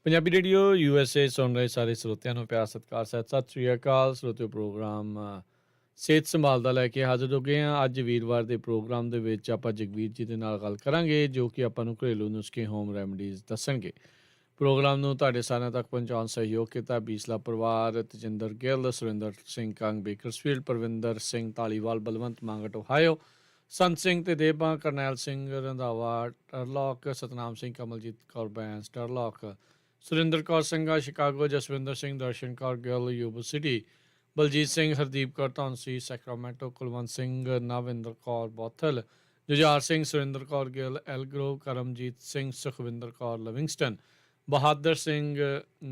Punjabi radio USA ਸੁਣ ਰਹੇ ਸਾਰੇ ਸਰੋਤਿਆਂ ਨੂੰ ਪਿਆਰ ਸਤਿਕਾਰ ਸਹਿਤ ਸਤਿ ਸ੍ਰੀ ਅਕਾਲ। ਸਰੋਤਿਓ ਪ੍ਰੋਗਰਾਮ ਸਿਹਤ ਸੰਭਾਲ ਦਾ ਲੈ ਕੇ ਹਾਜ਼ਰ ਹੋ ਗਏ ਹਾਂ। ਅੱਜ ਵੀਰਵਾਰ ਦੇ ਪ੍ਰੋਗਰਾਮ ਦੇ ਵਿੱਚ ਆਪਾਂ ਜਗਵੀਰ ਜੀ ਦੇ ਨਾਲ ਗੱਲ ਕਰਾਂਗੇ, ਜੋ ਕਿ ਆਪਾਂ ਨੂੰ ਘਰੇਲੂ ਨੁਸਖੇ ਹੋਮ ਰੈਮਡੀਜ਼ ਦੱਸਣਗੇ। ਪ੍ਰੋਗਰਾਮ ਨੂੰ ਤੁਹਾਡੇ ਸਾਰਿਆਂ ਤੱਕ ਪਹੁੰਚਾਉਣ ਸਹਿਯੋਗ ਕੀਤਾ ਬੀਸਲਾ ਪਰਿਵਾਰ, ਤਜਿੰਦਰ ਗਿੱਲ, ਸੁਰਿੰਦਰ ਸਿੰਘ ਕੰਗ, ਬੇਕਰਸਫੀਲਡ, ਪਰਵਿੰਦਰ ਸਿੰਘ ਧਾਲੀਵਾਲ, ਬਲਵੰਤ ਮਾਂਗਟ ਓਹਾਇਓ, ਸੰਤ ਸਿੰਘ ਤੇ Deban, Karnail Singh Randhawa Turlock, Satnam Singh, Kamaljit Kaur Bains Turlock, Surinder Kaur Singha Chicago, Jaswinder Singh, Darshan Kaur Gill Yuba City, Baljit Singh, Hardeep Kaur Dhaunsi Sacramento, Kulwant Singh, Navinder Kaur Bothal, Jujhar Singh, Surinder Kaur Gill Elk Grove, Karamjit Singh, Sukhwinder Kaur Livingston, Bahadar Singh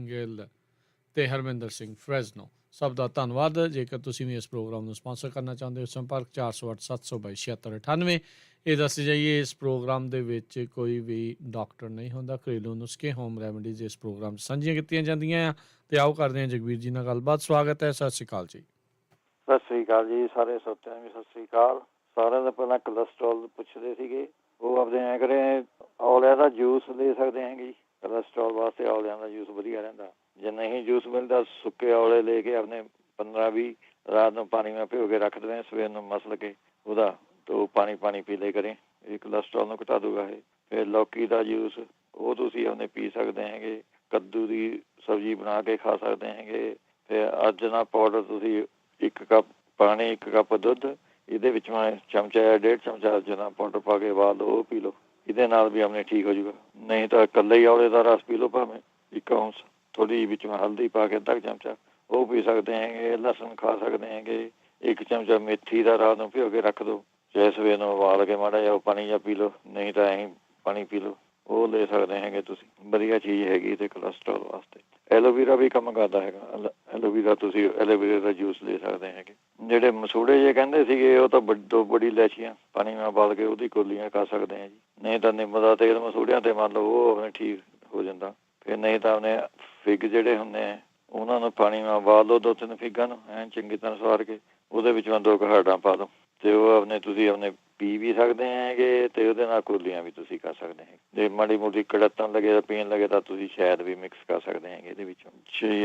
Gill ਅਤੇ ਹਰਮਿੰਦਰ ਸਿੰਘ ਫਰੈਜ਼ਨੋ। ਸਭ ਦਾ ਧੰਨਵਾਦ। ਜੇਕਰ ਤੁਸੀਂ ਵੀ ਇਸ ਪ੍ਰੋਗਰਾਮ ਨੂੰ ਸਪਾਂਸਰ ਕਰਨਾ ਚਾਹੁੰਦੇ ਹੋ, ਸੰਪਰਕ 408 722 7698। ਇਹ ਦੱਸ ਜਾਈਏ, ਇਸ ਪ੍ਰੋਗਰਾਮ ਦੇ ਵਿੱਚ ਕੋਈ ਵੀ ਡਾਕਟਰ ਨਹੀਂ ਹੁੰਦਾ। ਘਰੇਲੂ ਨੁਸਖੇ ਹੋਮ ਰੈਮਡੀਜ਼ ਇਸ ਪ੍ਰੋਗਰਾਮ 'ਚ ਸਾਂਝੀਆਂ ਕੀਤੀਆਂ ਜਾਂਦੀਆਂ ਆ। ਅਤੇ ਆਓ ਕਰਦੇ ਹਾਂ ਜਗਵੀਰ ਜੀ ਨਾਲ ਗੱਲਬਾਤ। ਸਵਾਗਤ ਹੈ। ਸਤਿ ਸ਼੍ਰੀ ਅਕਾਲ ਜੀ। ਸਤਿ ਸ੍ਰੀ ਅਕਾਲ ਜੀ। ਸਾਰੇ ਸਰੋਤਿਆਂ ਨੂੰ ਵੀ ਸਤਿ ਸ੍ਰੀ ਅਕਾਲ। ਸਾਰਿਆਂ ਦਾ ਪਹਿਲਾਂ ਕੋਲੈਸਟਰੋਲ ਪੁੱਛਦੇ ਸੀਗੇ, ਉਹ ਆਪਦੇ ਐਂ ਕਰੇ ਔਲਿਆਂ ਦਾ ਜੂਸ ਲੈ ਸਕਦੇ ਹੈਗੇ ਜੀ। ਕੋਲੈਸਟਰੋਲ ਵਾਸਤੇ ਔਲਿਆਂ ਦਾ ਜੂਸ ਵਧੀਆ ਰਹਿੰਦਾ। ਜੇ ਨਹੀਂ ਜੂਸ ਮਿਲਦਾ, ਸੁੱਕੇ ਔਲੇ ਲੈ ਕੇ ਆਪਣੇ 15-20 ਰਾਤ ਨੂੰ ਪਾਣੀ में ਭਿਓ ਕੇ ਰੱਖ ਦੇਵੇ, ਸਵੇਰ ਨੂੰ ਮਸਲ ਕੇ ਉਹਦਾ तो ਪਾਣੀ ਪੀ ਲੈ ਕਰੇ, ਇਹ ਕੋਲੈਸਟਰੋਲ ਨੂੰ ਘਟਾ ਦੂਗਾ। ਇਹ ਫਿਰ ਲੌਕੀ ਦਾ ਜੂਸ ਉਹ ਤੁਸੀਂ ਆਪਣੇ ਪੀ ਸਕਦੇ ਹੈਗੇ। ਕੱਦੂ ਦੀ ਸਬਜ਼ੀ ਬਣਾ ਕੇ ਖਾ ਸਕਦੇ ਹੈਗੇ। ਫਿਰ ਅਜਨਾ ਪਾਊਡਰ ਤੁਸੀਂ 1 ਕੱਪ ਪਾਣੀ 1 ਕੱਪ ਦੁੱਧ, ਇਹਦੇ ਵਿੱਚ ਮੈਂ ਚਮਚਾ ਜਾਂ 1.5 ਚਮਚਾ ਅਜਨਾ ਪਾਊਡਰ ਪਾ ਕੇ ਬਾਅਦ ਉਹ ਪੀ ਲਓ। ਇਹਦੇ ਨਾਲ ਵੀ ਆਪਣੇ ਠੀਕ ਹੋ ਜੂਗਾ। ਨਹੀਂ ਤਾਂ ਇਕੱਲੇ ਹੀ ਔਲੇ ਦਾ ਰਸ ਪੀ ਲਓ, ਭਾਵੇਂ 1 ਔਂਸ। ਥੋੜ੍ਹੀ ਵਿੱਚ ਮੈਂ ਹਲਦੀ ਪਾ ਕੇ 1/2 ਚਮਚਾ ਉਹ ਪੀ ਸਕਦੇ ਹੈਗੇ। ਲਸਣ ਖਾ ਸਕਦੇ ਹੈਗੇ। 1 ਚਮਚਾ ਮੇਥੀ ਦਾ ਰਾਤ ਨੂੰ ਭਿਓ ਕੇ ਰੱਖ ਦਿਓ, ਚਾਹੇ ਸਵੇਰ ਨੂੰ ਉਬਾਲ ਕੇ ਮਾੜਾ ਜਿਹਾ ਉਹ ਪਾਣੀ ਜਾਂ ਪੀ ਲਓ, ਨਹੀਂ ਤਾਂ ਐਂ ਪਾਣੀ ਪੀ ਲਓ। ਉਹ ਲੈ ਸਕਦੇ ਹੈਗੇ ਤੁਸੀਂ, ਵਧੀਆ ਚੀਜ਼ ਹੈਗੀ ਤੇ ਕੋਲੈਸਟਰੋਲ ਵਾਸਤੇ। ਐਲੋਵੀਰਾ ਵੀ ਕੰਮ ਕਰਦਾ ਹੈਗਾ। ਐਲੋਵੀਰਾ ਤੁਸੀਂ ਐਲੋਵੀਰਾ ਦਾ ਜੂਸ ਲੈ ਸਕਦੇ ਹੈਗੇ। ਜਿਹੜੇ ਮਸੂੜੇ ਜੇ ਕਹਿੰਦੇ ਸੀਗੇ, ਉਹ ਤਾਂ 2 ਬੜੀ ਇਲਾਇਚੀਆਂ ਪਾਣੀ ਨਾਲ ਉਬਾਲ ਕੇ ਉਹਦੀ ਕੋਲੀਆਂ ਕਰ ਸਕਦੇ ਹਾਂ ਜੀ। ਨਹੀਂ ਤਾਂ ਨਿੰਮ ਦਾ ਤੇਲ ਮਸੂੜਿਆਂ ਤੇ ਮੰਨ ਲਓ, ਉਹ ਆਪਣੇ ਠੀਕ ਹੋ ਜਾਂਦਾ। ਫਿਰ ਨਹੀਂ ਤਾਂ ਆਪਣੇ ਫਿੱਗ ਜਿਹੜੇ ਹੁੰਦੇ ਆ, ਉਹਨਾਂ ਨੂੰ ਪਾਣੀ ਨਾਲ ਉਬਾਲ ਲਓ, 2-3 ਫਿੱਗਾਂ ਨੂੰ ਐਨ ਚੰਗੀ ਤਰ੍ਹਾਂ ਸਵਾਰ ਕੇ ਉਹਦੇ ਵਿੱਚ 2 ਕੁਹਾੜਾਂ ਪਾ ਦਿਓ, ਤੇ ਉਹ ਆਪਣੇ ਤੁਸੀਂ ਆਪਣੇ ਪੀ ਵੀ ਸਕਦੇ ਹੈਗੇ। ਤੇ ਉਹਦੇ ਨਾਲ ਕੋਲੀਆਂ ਵੀ ਤੁਸੀਂ ਕਰ ਸਕਦੇ ਹੈਗੇ। ਜੇ ਮਾੜੀ ਮੋਟੀ ਕੜੱਤਣ ਲੱਗੇ ਤਾਂ ਪੀਣ ਲੱਗੇ ਤਾਂ ਤੁਸੀਂ ਸ਼ਾਇਦ ਵੀ ਮਿਕਸ ਕਰ ਸਕਦੇ ਹੈਗੇ ਇਹਦੇ ਵਿੱਚੋਂ।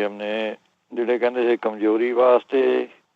ਆਪਣੇ ਜਿਹੜੇ ਕਹਿੰਦੇ ਸੀ ਕਮਜ਼ੋਰੀ ਵਾਸਤੇ,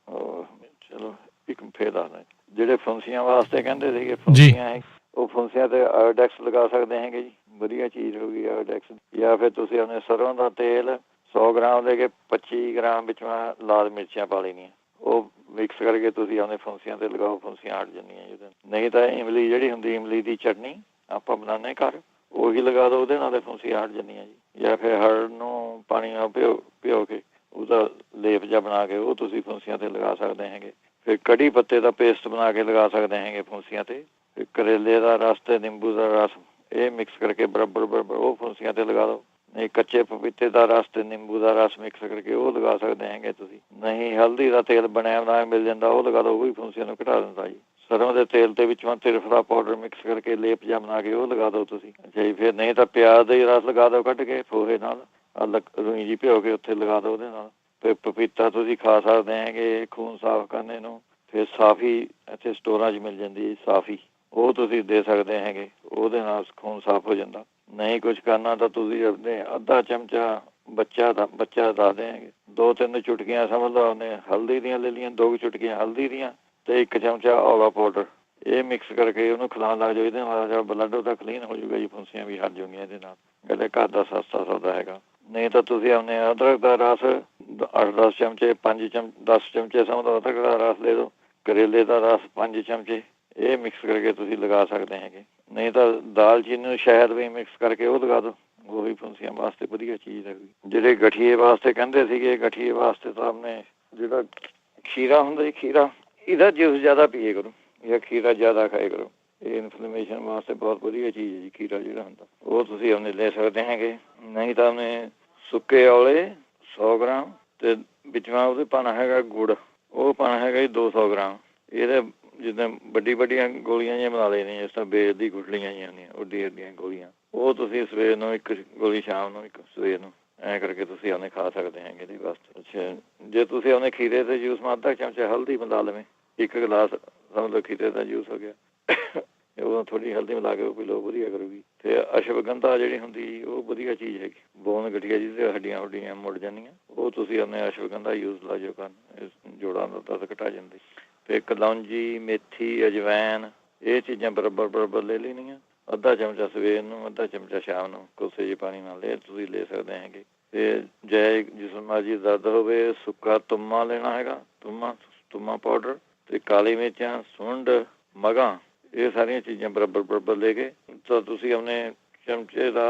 ਚਲੋ ਇੱਕ ਫੇਰ ਦੱਸਦਾ, ਜਿਹੜੇ ਫੁੰਸੀਆਂ ਵਾਸਤੇ ਕਹਿੰਦੇ ਸੀਗੇ, ਫੁੰਸੀਆਂ ਉਹ ਫੁੰਸੀਆਂ ਤੇ ਆਇਓਡੈਕਸ ਲਗਾ ਸਕਦੇ ਹੈਗੇ ਜੀ। ਵਧੀਆ ਚੀਜ਼ ਹੋ ਗਈ ਆਇਓਡੈਕਸ। ਜਾਂ ਫਿਰ ਤੁਸੀਂ ਆਪਣੇ ਸਰੋਂ ਦਾ ਤੇਲ 100 ਗ੍ਰਾਮ ਲੈ ਕੇ 25 ਗ੍ਰਾਮ ਵਿੱਚ ਲਾਲ ਮਿਰਚਾਂ ਪਾ ਲੈਣੀਆਂ, ਉਹ ਮਿਕਸ ਕਰਕੇ ਤੁਸੀਂ ਆਪਣੇ ਫੁੰਸੀਆਂ ਤੇ ਲਗਾਓ, ਫੁੰਸੀਆਂ ਹਟ ਜਾਂਦੀਆਂ ਜੀ। ਨਹੀਂ ਤਾਂ ਇਮਲੀ ਜਿਹੜੀ ਹੁੰਦੀ, ਇਮਲੀ ਦੀ ਚਟਨੀ ਆਪਾਂ ਬਣਾਉਂਦੇ ਘਰ, ਉਹੀ ਲਗਾ ਦਿਓ, ਉਹਦੇ ਨਾਲ ਫੁੰਸੀਆਂ ਹਟ ਜਾਂਦੀਆਂ ਜੀ। ਜਾਂ ਫਿਰ ਹੜ ਨੂੰ ਪਾਣੀ ਨਾਲ ਭਿਓ ਕੇ ਉਹਦਾ ਲੇਪ ਜਿਹਾ ਬਣਾ ਕੇ ਉਹ ਤੁਸੀਂ ਫੁੰਸੀਆਂ ਤੇ ਲਗਾ ਸਕਦੇ ਹੈਗੇ। ਫਿਰ ਕੜੀ ਪੱਤੇ ਦਾ ਪੇਸਟ ਬਣਾ ਕੇ ਲਗਾ ਸਕਦੇ ਹੈਗੇ ਫੁੰਸੀਆਂ ਤੇ। ਫਿਰ ਕਰੇਲੇ ਦਾ ਰਸ ਤੇ ਨਿੰਬੂ ਦਾ ਰਸ ਇਹ ਮਿਕਸ ਕਰਕੇ ਬਰਾਬਰ ਉਹ ਫੁੰਸੀਆਂ ਤੇ ਲਗਾ ਦਿਓ। ਨਹੀਂ ਕੱਚੇ ਪਪੀਤੇ ਦਾ ਰਸ ਤੇ ਨਿੰਬੂ ਦਾ ਰਸ ਮਿਕਸ ਕਰਕੇ ਉਹ ਲਗਾ ਸਕਦੇ ਹੈਗੇ ਤੁਸੀਂ। ਨਹੀਂ ਹਲਦੀ ਦਾ ਤੇਲ ਬਣਿਆ ਬਣਾਇਆ ਮਿਲ ਜਾਂਦਾ, ਉਹ ਲਗਾ ਦਿਓ, ਉਹ ਵੀ ਫੁੰਸੀਆਂ ਨੂੰ ਘਟਾ ਦਿੰਦਾ ਜੀ। ਸਰੋਂ ਦੇ ਤੇਲ ਦੇ ਵਿੱਚੋਂ ਤਿਰਫਲਾ ਪਾਊਡਰ ਮਿਕਸ ਕਰਕੇ ਲੇਪ ਜਿਹਾ ਬਣਾ ਕੇ ਉਹ ਲਗਾ ਦਿਓ ਤੁਸੀਂ। ਅੱਛਾ ਜੀ। ਫਿਰ ਨਹੀਂ ਤਾਂ ਪਿਆਜ਼ ਦਾ ਹੀ ਰਸ ਲਗਾ ਦਿਓ ਕੱਢ ਕੇ ਫੋਹੇ ਨਾਲ, ਰੂਈ ਜੀ ਭਿਓ ਕੇ ਉੱਥੇ ਲਗਾ ਦਿਓ ਉਹਦੇ ਨਾਲ। ਫਿਰ ਪਪੀਤਾ ਤੁਸੀਂ ਖਾ ਸਕਦੇ ਹੈਗੇ ਖੂਨ ਸਾਫ਼ ਕਰਨੇ ਨੂੰ। ਫਿਰ ਸਾਫੀ ਇੱਥੇ ਸਟੋਰਾਂ 'ਚ ਮਿਲ ਜਾਂਦੀ ਹੈ, ਸਾਫੀ, ਉਹ ਤੁਸੀਂ ਦੇ ਸਕਦੇ ਹੈਗੇ, ਉਹਦੇ ਨਾਲ ਖੂਨ ਸਾਫ਼ ਹੋ ਜਾਂਦਾ। ਨਹੀਂ ਕੁਝ ਕਰਨਾ ਤਾਂ ਤੁਸੀਂ ਆਪਣੇ ਅੱਧਾ ਚਮਚਾ ਬੱਚਾ ਦੱਸਦੇ ਹੈਗੇ, 2-3 ਚੁਟਕੀਆਂ ਸਮਝ ਲਓ ਉਹਨੇ ਹਲਦੀ ਦੀਆਂ ਲੈ ਲਈਆਂ, 2 ਚੁਟਕੀਆਂ ਹਲਦੀ ਦੀਆਂ ਤੇ 1 ਚਮਚਾ ਔਲਾ ਪਾਊਡਰ, ਇਹ ਮਿਕਸ ਕਰਕੇ ਉਹਨੂੰ ਖਿਲਾਉਣ ਲੱਗ ਜਾਓ। ਇਹਦੇ ਨਾਲ ਜਿਹੜਾ ਬਲੱਡ ਉਹਦਾ ਕਲੀਨ ਹੋ ਜਾਊਗਾ ਜੀ, ਫੁੰਸੀਆਂ ਵੀ ਹਟ ਜਾਊਗੀਆਂ ਇਹਦੇ ਨਾਲ। ਇਹਦੇ ਘਰ ਦਾ ਸਸਤਾ ਸੌਦਾ ਹੈਗਾ। ਨਹੀਂ ਤਾਂ ਤੁਸੀਂ ਆਪਣੇ ਅਦਰਕ ਦਾ ਰਸ 8-10 ਚਮਚੇ 10 ਚਮਚੇ ਸਮਝ ਲਓ ਅਦਰਕ ਦਾ ਰਸ ਲੈ ਦਿਓ। ਕਰੇਲੇ ਦਾ ਰਸ 5 ਚਮਚੇ ਇਹ ਮਿਕਸ ਕਰਕੇ ਤੁਸੀਂ ਲਗਾ ਸਕਦੇ ਹੈਗੇ। ਨਹੀਂ ਤਾਂ ਦਾਲਚੀਨੀ ਨੂੰ ਸ਼ਹਿਦ ਵੀ ਮਿਕਸ ਕਰਕੇ ਉਹ ਲਗਾ ਦਿਓ, ਉਹ ਵੀ ਫੁੰਸੀਆਂ ਵਾਸਤੇ ਵਧੀਆ ਚੀਜ਼ ਹੈਗੀ। ਜਿਹੜੇ ਗਠੀਏ ਵਾਸਤੇ ਕਹਿੰਦੇ ਸੀਗੇ, ਗਠੀਏ ਵਾਸਤੇ ਤਾਂ ਆਪਣੇ ਜਿਹੜਾ ਖੀਰਾ ਹੁੰਦਾ ਜੀ, ਖੀਰਾ, ਇਹਦਾ ਜੂਸ ਜ਼ਿਆਦਾ ਪੀਏ ਕਰੋ ਜਾਂ ਖੀਰਾ ਜ਼ਿਆਦਾ ਖਾਏ ਕਰੋ। ਇਹ ਇਨਫਲੇਮੇਸ਼ਨ ਵਾਸਤੇ ਬਹੁਤ ਵਧੀਆ ਚੀਜ਼ ਹੈ ਜੀ ਖੀਰਾ ਜਿਹੜਾ ਹੁੰਦਾ, ਉਹ ਤੁਸੀਂ ਆਪਣੇ ਲੈ ਸਕਦੇ ਹੈਗੇ। ਨਹੀਂ ਤਾਂ ਆਪਣੇ ਸੁੱਕੇ ਔਲੇ 100 ਗ੍ਰਾਮ ਤੇ ਵਿੱਚ ਉਹਦੇ ਪਾਉਣਾ ਹੈਗਾ ਗੁੜ, ਉਹ ਪਾਉਣਾ ਹੈਗਾ ਜੀ 200 ਗ੍ਰਾਮ। ਇਹਦੇ ਜਿੱਦਾਂ ਵੱਡੀਆਂ ਗੋਲੀਆਂ ਜਿਹੀਆਂ ਬਣਾ ਲੈਣੀਆਂ, ਜਿਸ ਤਰ੍ਹਾਂ ਬੇਲ ਦੀ ਗੁਠਲੀਆਂ ਜਿਹੀਆਂ ਹੁੰਦੀਆਂ, ਵੱਡੀਆਂ ਗੋਲੀਆਂ, ਉਹ ਤੁਸੀਂ ਸਵੇਰ ਨੂੰ 1 ਗੋਲੀ, ਸ਼ਾਮ ਨੂੰ 1 ਸਵੇਰ ਨੂੰ, ਐਂ ਕਰਕੇ ਤੁਸੀਂ ਉਹਨੇ ਖਾ ਸਕਦੇ ਹੈਗੇ ਇਹਦੇ ਵਾਸਤੇ। ਅੱਛਾ, ਜੇ ਤੁਸੀਂ ਉਹਨੇ ਖੀਰੇ ਦੇ ਜੂਸ ਮਾ 1/2 ਚਮਚਾ ਹਲਦੀ ਮਿਲਾ ਲਵੇਂ, 1 ਗਲਾਸ ਸਮਝ ਲਓ ਖੀਰੇ ਦਾ ਜੂਸ ਹੋ ਗਿਆ, ਉਹ ਥੋੜ੍ਹੀ ਹਲਦੀ ਮਿਲਾ ਕੇ ਉਹ ਪੀ ਲਓ, ਵਧੀਆ ਕਰੂਗੀ। ਤੇ ਅਸ਼ਵਗੰਧਾ ਜਿਹੜੀ ਹੁੰਦੀ ਉਹ ਵਧੀਆ ਚੀਜ਼ ਹੈਗੀ, ਬੋਨ ਗਠੀਆ ਜਿਹਦੇ ਹੱਡੀਆਂ ਹੁੱਡੀਆਂ ਮੁੜ ਜਾਂਦੀਆਂ, ਉਹ ਤੁਸੀਂ ਆਪਣੇ ਅਸ਼ਵਗੰਧਾ ਯੂਜ਼ ਲਾ ਜੋ ਕਰਨ, ਜੋੜਾਂ ਦਾ ਦਰਦ ਘਟਾ ਜਾਂਦੀ। ਫਿਰ ਕਲੌਂਜੀ, ਮੇਥੀ, ਅਜਵੈਨ, ਇਹ ਚੀਜ਼ਾਂ ਬਰਾਬਰ ਲੈ ਲੈਣੀਆਂ। ਅੱਧਾ ਚਮਚਾ ਸਵੇਰ ਨੂੰ, ਅੱਧਾ ਚਮਚਾ ਸ਼ਾਮ ਨੂੰ ਕੋਸੇ ਜਿਹੇ ਪਾਣੀ ਨਾਲ ਤੁਸੀਂ ਲੈ ਸਕਦੇ ਹੈਗੇ। ਤੇ ਜੇ ਜਿਸ ਮਰਜ਼ੀ ਦਰਦ ਹੋਵੇ, ਸੁੱਕਾ ਤੁੰਮਾ ਲੈਣਾ ਹੈਗਾ, ਤੁੰਮਾ ਪਾਊਡਰ, ਤੇ ਕਾਲੀ ਮਿਰਚਾਂ, ਸੁੰਡ, ਮਗਾਂ, ਇਹ ਸਾਰੀਆਂ ਚੀਜ਼ਾਂ ਬਰਾਬਰ ਲੈ ਕੇ ਤਾਂ ਤੁਸੀਂ ਆਪਣੇ ਚਮਚੇ ਦਾ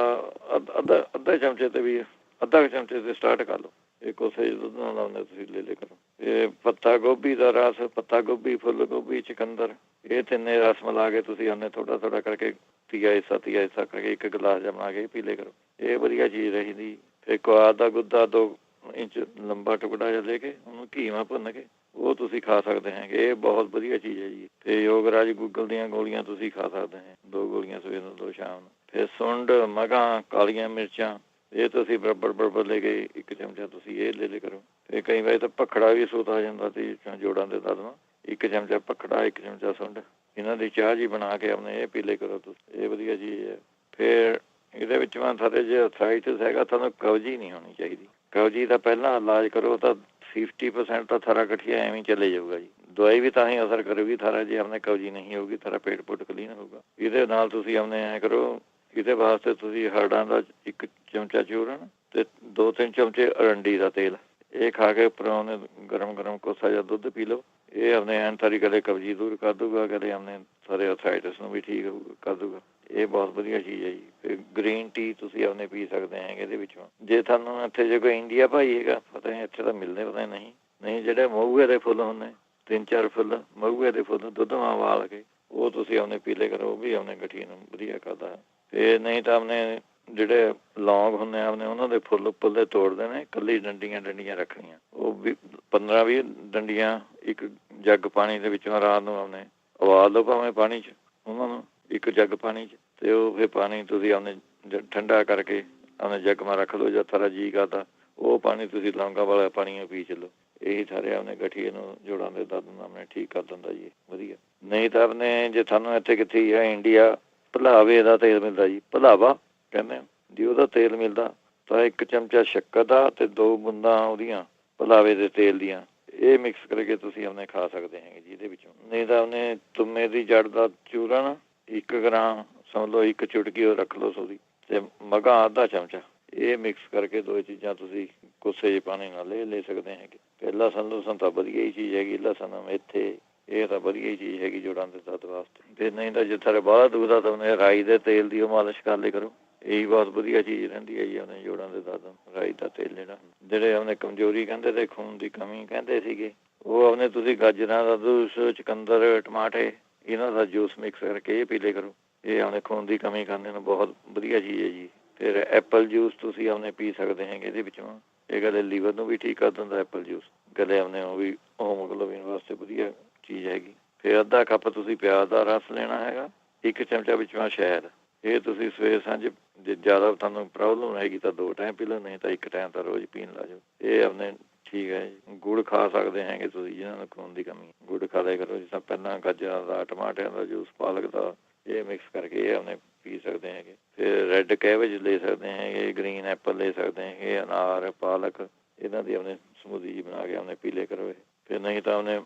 ਅੱਧਾ ਚਮਚੇ ਤੇ ਵੀ ਅੱਧਾ ਕੁ ਚਮਚੇ ਤੇ ਸਟਾਰਟ ਕਰ ਲਓ। ਇਹ ਕੋਸੇ ਦੁੱਧ ਨਾਲ ਆਉਂਦੇ ਤੁਸੀਂ ਲੈ ਕਰੋ। ਇਹ ਪੱਤਾ ਗੋਭੀ ਦਾ ਰਸ, ਪੱਤਾ ਗੋਭੀ, ਫੁੱਲ ਗੋਭੀ, ਚੁਕੰਦਰ, ਇਹ ਤਿੰਨੇ ਰਸ ਮਿਲਾ ਕੇ ਤੁਸੀਂ ਉਹਨੇ ਥੋੜਾ ਕਰਕੇ ਤੀਆ ਹਿੱਸਾ ਕਰਕੇ ਇੱਕ ਗਲਾਸ ਜਿਹਾ ਬਣਾ ਕੇ ਪੀ ਲਿਆ ਕਰੋ। ਇਹ ਵਧੀਆ ਚੀਜ਼ ਰਹਿੰਦੀ। ਫਿਰ ਕੁਆਰ ਦਾ ਗੁੱਦਾ 2 ਇੰਚ ਲੰਬਾ ਟੁਕੜਾ ਜਿਹਾ ਲੈ ਕੇ ਉਹਨੂੰ ਘੀ ਨਾਲ ਭੁੰਨ ਕੇ ਉਹ ਤੁਸੀਂ ਖਾ ਸਕਦੇ ਹੈਗੇ। ਇਹ ਬਹੁਤ ਵਧੀਆ ਚੀਜ਼ ਹੈ ਜੀ। ਤੇ ਯੋਗਰਾਜ ਗੂਗਲ ਦੀਆਂ ਗੋਲੀਆਂ ਤੁਸੀਂ ਖਾ ਸਕਦੇ ਹੈ, 2 ਗੋਲੀਆਂ ਸਵੇਰ ਨੂੰ 2 ਸ਼ਾਮ ਨੂੰ। ਫਿਰ ਸੁੰਡ, ਮਗਾਂ, ਕਾਲੀਆਂ ਮਿਰਚਾਂ, ਇਹ ਤੁਸੀਂ ਬਰਾਬਰ ਲੈ ਕੇ 1 ਚਮਚਾ ਤੁਸੀਂ ਇਹ ਲੈ ਕਰੋ। ਤੇ ਕਈ ਵਾਰ ਤਾਂ ਭਖੜਾ ਵੀ ਸੂਤ ਆ ਜਾਂਦਾ ਤੇ ਜੋੜਾਂ ਦੇ ਦਰਦ ਨਾਲ। 1 ਚਮਚਾ ਭਖੜਾ, 1 ਚਮਚਾ ਸੁੰਡ, ਇਹਨਾਂ ਦੀ ਚਾਹ ਜੀ ਬਣਾ ਕੇ ਆਪਣੇ ਇਹ ਪੀ ਲਿਆ ਕਰੋ ਤੁਸੀਂ। ਇਹ ਵਧੀਆ ਚੀਜ਼ ਹੈ। ਫਿਰ ਇਹਦੇ ਵਿੱਚ ਮੈਂ ਸਾਰੇ ਜੇ ਅਥਰਾਈਟਿਸ ਹੈਗਾ, ਤੁਹਾਨੂੰ ਕਬਜੀ ਨਹੀਂ ਹੋਣੀ ਚਾਹੀਦੀ। ਕਬਜੀ ਦਾ ਪਹਿਲਾਂ ਇਲਾਜ ਕਰੋ ਤਾਂ 50% ਤਾਂ ਥਰਾ ਗਠੀਆ ਐਵੇਂ ਚਲੇ ਜਾਊਗਾ ਜੀ। ਦਵਾਈ ਵੀ ਤਾਂ ਹੀ ਅਸਰ ਕਰੇਗੀ ਥਰਾ, ਜੇ ਆਪਣੇ ਕਬਜੀ ਨਹੀਂ ਹੋਊਗੀ, ਥਰਾ ਪੇਟ ਪੁੱਟ ਕਲੀਨ ਹੋਊਗਾ। ਇਹਦੇ ਨਾਲ ਤੁਸੀਂ ਆਪਣੇ ਐਂ ਕਰੋ, ਇਹਦੇ ਵਾਸਤੇ ਤੁਸੀਂ ਹਰੜਾਂ ਦਾ 1 ਚਮਚਾ ਚੂਰਨ ਤੇ 2-3 ਚਮਚੇ ਅਰੰਡੀ ਦਾ ਤੇਲ, ਇਹ ਖਾ ਕੇ ਉੱਪਰੋਂ ਉਹਨੇ ਗਰਮ ਕੋਸਾ ਜਿਹਾ ਦੁੱਧ ਪੀ ਲਓ। ਇਹ ਆਪਣੇ ਐਨ ਸਾਰੀ ਕਦੇ ਕਬਜੀ ਦੂਰ ਕਰ ਦੂਗਾ, ਕਦੇ ਆਪਣੇ ਸਾਰੇ ਅਥਰਾਈਟਿਸ ਨੂੰ ਵੀ ਠੀਕ ਕਰ ਦੂਗਾ। ਇਹ ਬਹੁਤ ਵਧੀਆ ਚੀਜ਼ ਹੈ ਜੀ। ਫਿਰ ਗ੍ਰੀਨ ਟੀ ਤੁਸੀਂ ਆਪਣੇ ਪੀ ਸਕਦੇ ਹੈਗੇ ਇਹਦੇ ਵਿੱਚੋਂ। ਜੇ ਤੁਹਾਨੂੰ ਇੱਥੇ ਜੇ ਕੋਈ ਇੰਡੀਆ ਭਾਈ ਹੈਗਾ, ਪਤਾ ਨਹੀਂ ਇੱਥੇ ਤਾਂ ਮਿਲਦੇ ਪਤਾ ਨਹੀਂ ਜਿਹੜੇ ਮਹੂਏ ਦੇ ਫੁੱਲ ਹੁੰਦੇ 3-4 ਫੁੱਲ ਮਹੂਏ ਦੇ ਫੁੱਲ ਦੁੱਧ ਨਾਲ ਉਬਾਲ ਕੇ ਉਹ ਤੁਸੀਂ ਆਪਣੇ ਪੀ ਲਿਆ ਕਰੋ। ਉਹ ਵੀ ਆਪਣੇ ਗਠੀਏ ਨੂੰ ਵਧੀਆ ਕਰਦਾ ਹੈ। ਤੇ ਨਹੀਂ ਤਾਂ ਆਪਣੇ ਜਿਹੜੇ ਲੌਂਗ ਹੁੰਦੇ ਆਪਣੇ ਉਹਨਾਂ ਦੇ ਫੁੱਲ ਉੱਪਰ ਦੇ ਤੋੜਦੇ ਨੇ, ਇਕੱਲੀ ਡੰਡੀਆਂ ਰੱਖਣੀਆਂ। ਉਹ ਵੀ 15-20 ਡੰਡੀਆਂ 1 ਜੱਗ ਪਾਣੀ ਦੇ ਵਿੱਚੋਂ ਰਾਤ ਨੂੰ ਆਪਣੇ ਉਬਾਲ ਲਓ, ਭਾਵੇਂ ਪਾਣੀ 'ਚ, ਉਹਨਾਂ ਨੂੰ 1 ਜੱਗ ਪਾਣੀ 'ਚ। ਤੇ ਉਹ ਫਿਰ ਪਾਣੀ ਤੁਸੀਂ ਆਪਣੇ ਠੰਡਾ ਕਰਕੇ ਆਪਣੇ ਜੱਗ ਮਾ ਰੱਖ ਲਓ। ਜਦ ਸਾਰਾ ਜੀ ਕਰਦਾ ਉਹ ਪਾਣੀ ਤੁਸੀਂ ਲੌਂਗਾ ਵਾਲਾ ਪਾਣੀ ਪੀ ਚੱਲੋ। ਇਹੀ ਸਾਰੇ ਆਪਣੇ ਗਠੀਏ ਨੂੰ, ਜੋੜਾਂ ਦੇ ਦਰਦ ਨੂੰ ਆਪਣੇ ਠੀਕ ਕਰ ਦਿੰਦਾ ਜੀ ਵਧੀਆ। ਨਹੀਂ ਤਾਂ ਆਪਣੇ ਜੇ ਤੁਹਾਨੂੰ ਇੱਥੇ ਕਿੱਥੇ ਹੈ ਇੰਡੀਆ, ਭਲਾਵੇ ਦਾ ਤੇਲ ਮਿਲਦਾ ਜੀ, ਭਲਾਵਾ ਕਹਿੰਦੇ ਜੀ, ਉਹਦਾ ਤੇਲ ਮਿਲਦਾ ਤਾਂ 1 ਚਮਚਾ ਸ਼ੱਕਰ ਦਾ ਤੇ 2 ਬੂੰਦਾਂ ਉਹਦੀਆਂ ਭਲਾਵੇ ਦੇ ਤੇਲ ਦੀਆਂ, ਇਹ ਮਿਕਸ ਕਰਕੇ ਤੁਸੀਂ ਆਪਣੇ ਖਾ ਸਕਦੇ ਹੈਗੇ ਜੀ ਇਹਦੇ ਵਿੱਚੋਂ। ਨਹੀਂ ਤਾਂ ਉਹਨੇ ਤੁੰਮੇ ਦੀ ਜੜ ਦਾ ਚੂਰਨ 1 ਗ੍ਰਾਮ ਸਮਝ ਲਓ, 1 ਚੁਟਕੀ ਉਹ ਰੱਖ ਲਓ ਸੋਦੀ, ਤੇ ਮਗਾਂ ਅੱਧਾ ਚਮਚਾ, ਇਹ ਮਿਕਸ ਕਰਕੇ 2 ਚੀਜ਼ਾਂ ਤੁਸੀਂ ਕੋਸੇ ਜਿਹੇ ਪਾਣੀ ਨਾਲ ਲੈ ਸਕਦੇ ਹੈਗੇ। ਤੇ ਲਸਣ ਤਾਂ ਵਧੀਆ ਹੀ ਚੀਜ਼ ਹੈਗੀ, ਲਸਣ, ਮੇਥੇ, ਇਹ ਤਾਂ ਵਧੀਆ ਹੀ ਚੀਜ਼ ਹੈਗੀ ਜੋੜਾਂ ਦੇ ਦਰਦ ਵਾਸਤੇ। ਤੇ ਨਹੀਂ ਤਾਂ ਜੇ ਥੋੜਾ ਬਾਹਲਾ ਦੁਖਦਾ ਤਾਂ ਉਹਨੇ ਰਾਈ ਦੇ ਤੇਲ ਦੀ ਉਹ ਮਾਲਿਸ਼ ਕਰ ਲਿਆ ਕਰੋ। ਇਹੀ ਬਹੁਤ ਵਧੀਆ ਚੀਜ਼ ਰਹਿੰਦੀ ਹੈ ਜੀ ਆਪਣੇ ਜੋੜਾਂ ਦੇ ਦਰਦ। ਰਾਈ ਦਾ ਤੇਲ ਜਿਹੜੇ ਆਪਣੇ ਕਮਜ਼ੋਰੀ ਕਹਿੰਦੇ ਤੇ ਖੂਨ ਦੀ ਕਮੀ ਕਹਿੰਦੇ ਸੀਗੇ, ਉਹ ਆਪਣੇ ਤੁਸੀਂ ਗਾਜਰਾਂ ਦਾ ਜੂਸ, ਚੁਕੰਦਰ, ਟਮਾਟੇ, ਇਹਨਾਂ ਦਾ ਜੂਸ ਮਿਕਸ ਕਰਕੇ ਇਹ ਪੀ ਲਿਆ ਕਰੋ। ਇਹ ਆਪਣੇ ਖੂਨ ਦੀ ਕਮੀ ਕਰਨੇ ਨੂੰ ਬਹੁਤ ਵਧੀਆ ਚੀਜ਼ ਹੈ ਜੀ। ਫਿਰ ਐਪਲ ਜੂਸ ਤੁਸੀਂ ਆਪਣੇ ਪੀ ਸਕਦੇ ਹੈਗੇ ਇਹਦੇ ਵਿੱਚੋਂ। ਇਹ ਗਲੇ ਲੀਵਰ ਨੂੰ ਵੀ ਠੀਕ ਕਰ ਦਿੰਦਾ ਐਪਲ ਜੂਸ। ਗਲੇ ਆਪਣੇ ਉਹ ਵੀ ਹੋਮੋਗਲੋਬਿਨ ਵਾਸਤੇ ਵਧੀਆ ਚੀਜ਼ ਹੈਗੀ। ਫਿਰ ਅੱਧਾ ਕੱਪ ਤੁਸੀਂ ਪਿਆਜ਼ ਦਾ ਰਸ ਲੈਣਾ ਹੈਗਾ, 1 ਚਮਚਾ ਵਿੱਚੋਂ ਸ਼ਹਿਦ। ਇਹ ਤੁਸੀਂ ਸਵੇਰ ਸਾਂਝ, ਜੇ ਜ਼ਿਆਦਾ ਤੁਹਾਨੂੰ ਪ੍ਰੋਬਲਮ ਹੈਗੀ ਤਾਂ 2 ਟਾਈਮ ਪੀ ਲਓ, ਨਹੀਂ ਤਾਂ 1 ਟਾਈਮ ਤਾਂ ਰੋਜ਼ ਪੀਣ ਲਾ ਜਾਓ। ਇਹ ਆਪਣੇ ਠੀਕ ਹੈ ਜੀ। ਗੁੜ ਖਾ ਸਕਦੇ ਹੈਗੇ ਤੁਸੀਂ ਜਿਹਨਾਂ ਨੂੰ ਖੂਨ ਦੀ ਕਮੀ, ਗੁੜ ਖਾ ਲਿਆ ਕਰੋ। ਜਿਸ ਤਰ੍ਹਾਂ ਪਹਿਲਾਂ ਗਾਜਰਾਂ ਦਾ, ਟਮਾਟਿਆਂ ਦਾ ਜੂਸ, ਪਾਲਕ ਦਾ, ਇਹ ਮਿਕਸ ਕਰਕੇ ਇਹ ਆਪਣੇ ਪੀ ਸਕਦੇ ਹੈਗੇ। ਫਿਰ ਰੈੱਡ ਕੈਬੇਜ ਲੈ ਸਕਦੇ ਹੈਗੇ, ਗ੍ਰੀਨ ਐਪਲ ਲੈ ਸਕਦੇ ਹੈਗੇ, ਅਨਾਰ, ਪਾਲਕ, ਇਹਨਾਂ ਦੀ ਆਪਣੇ ਸਮੂਦੀ ਜੀ ਬਣਾ ਕੇ ਆਪਣੇ ਪੀ ਲਿਆ ਕਰੋ। ਫਿਰ ਨਹੀਂ ਤਾਂ ਉਹਨੇ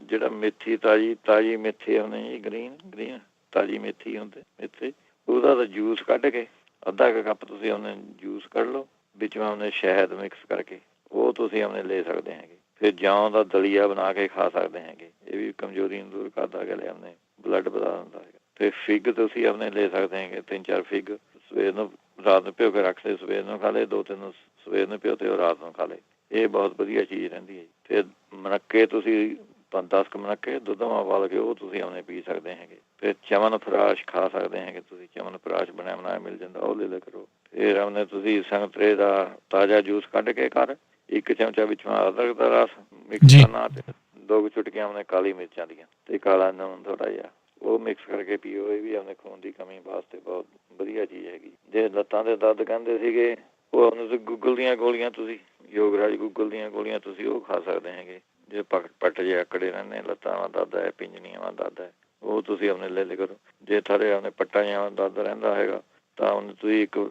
ਜਿਹੜਾ ਮੇਥੀ, ਤਾਜ਼ੀ ਮੇਥੀ ਆਉਂਦੀ ਜੀ, ਗ੍ਰੀਨ ਤਾਜ਼ੀ ਮੇਥੀ ਹੁੰਦੇ ਮੇਥੇ, ਉਹਦਾ ਤਾਂ ਜੂਸ ਕੱਢ ਕੇ ਅੱਧਾ ਕੁ ਕੱਪ ਤੁਸੀਂ ਉਹਨੇ ਜੂਸ ਕੱਢ ਲਓ, ਵਿੱਚੋਂ ਉਹਨੇ ਸ਼ਹਿਦ ਮਿਕਸ ਕਰਕੇ ਉਹ ਤੁਸੀਂ ਆਪਣੇ ਲੈ ਸਕਦੇ ਹੈਗੇ। ਫਿਰ ਜੌਂ ਦਾ ਦਲੀਆ ਬਣਾ ਕੇ ਖਾ ਸਕਦੇ ਹੈਗੇ, ਇਹ ਵੀ ਕਮਜ਼ੋਰੀ ਨੂੰ ਦੂਰ ਕਰਦਾ, ਗਲੇ ਆਪਣੇ ਬਲੱਡ ਵਧਾ ਦਿੰਦਾ ਹੈਗਾ। ਤੇ ਫਿਗ ਤੁਸੀਂ ਆਪਣੇ ਲੈ ਸਕਦੇ ਹੈਗੇ, 3-4 ਫਿਗ ਸਵੇਰ ਨੂੰ, ਰਾਤ ਨੂੰ ਭਿਓ ਕੇ ਰੱਖ ਲਏ, ਸਵੇਰ ਨੂੰ ਖਾ ਲਏ, 2-3 ਸਵੇਰ ਨੂੰ ਭਿਓ ਤੇ ਉਹ ਰਾਤ ਨੂੰ ਖਾ ਲਏ। ਇਹ ਬਹੁਤ ਵਧੀਆ ਚੀਜ਼ ਰਹਿੰਦੀ ਹੈ। ਫਿਰ ਮਨੱਕੇ ਤੁਸੀਂ 10 ਮਨੱਕੇ ਦੁੱਧ ਨਾਲ ਉਬਾਲ ਕੇ ਉਹ ਤੁਸੀਂ ਆਪਣੇ ਪੀ ਸਕਦੇ ਹੈਗੇ। ਫਿਰ ਚਮਨ ਪ੍ਰਾਸ਼ ਖਾ ਸਕਦੇ ਹੈਗੇ ਤੁਸੀਂ, ਚਮਨ ਪ੍ਰਾਸ਼ ਬਣਾਇਆ ਮਿਲ ਜਾਂਦਾ, ਉਹ ਲੈ ਲਿਆ ਕਰੋ। ਫਿਰ ਆਪਣੇ ਤੁਸੀਂ ਸੰਤਰੇ ਦਾ ਤਾਜ਼ਾ ਜੂਸ ਕੱਢ ਕੇ ਘਰ 1 ਚਮਚਾ ਵਿੱਚੋਂ ਅਦਰਕ ਦਾ ਰਸ ਮਿਕਸ ਕਰਨਾ, ਤੇ 2 ਚੁਟਕੀਆਂ ਆਪਣੇ ਕਾਲੀ ਮਿਰਚਾਂ ਦੀਆਂ ਤੇ ਕਾਲਾ ਨਮਕ ਥੋੜ੍ਹਾ ਜਿਹਾ, ਉਹ ਮਿਕਸ ਕਰਕੇ ਪੀਓ। ਇਹ ਵੀ ਆਪਣੇ ਖੂਨ ਦੀ ਕਮੀ ਵਾਸਤੇ ਬਹੁਤ ਵਧੀਆ ਚੀਜ਼ ਹੈਗੀ। ਜੇ ਲੱਤਾਂ ਦੇ ਦਰਦ ਕਹਿੰਦੇ ਸੀਗੇ, ਉਹ ਆਪਣੇ ਗੂਗਲ ਦੀਆਂ ਗੋਲੀਆਂ ਤੁਸੀਂ, ਯੋਗਰਾਜ ਗੂਗਲ ਦੀਆਂ ਗੋਲੀਆਂ ਤੁਸੀਂ ਉਹ ਖਾ ਸਕਦੇ ਹੈਗੇ। ਜੇ ਪੱਟ ਜੇ ਆਕੜੇ ਰਹਿੰਦੇ, ਲੱਤਾਂ ਦਾ ਦਰਦ ਹੈ, ਪਿੰਜਣੀਆਂ ਦਾ ਦਰਦ ਹੈ, ਉਹ ਤੁਸੀਂ ਆਪਣੇ ਲੈ ਲਿਆ ਕਰੋ। ਜੇ ਥੋੜ੍ਹੇ ਆਪਣੇ ਪੱਟਾਂ ਜਿਹਾ ਦਰਦ ਰਹਿੰਦਾ ਹੈਗਾ ਤਾਂ ਉਹਨੂੰ ਤੁਸੀਂ 1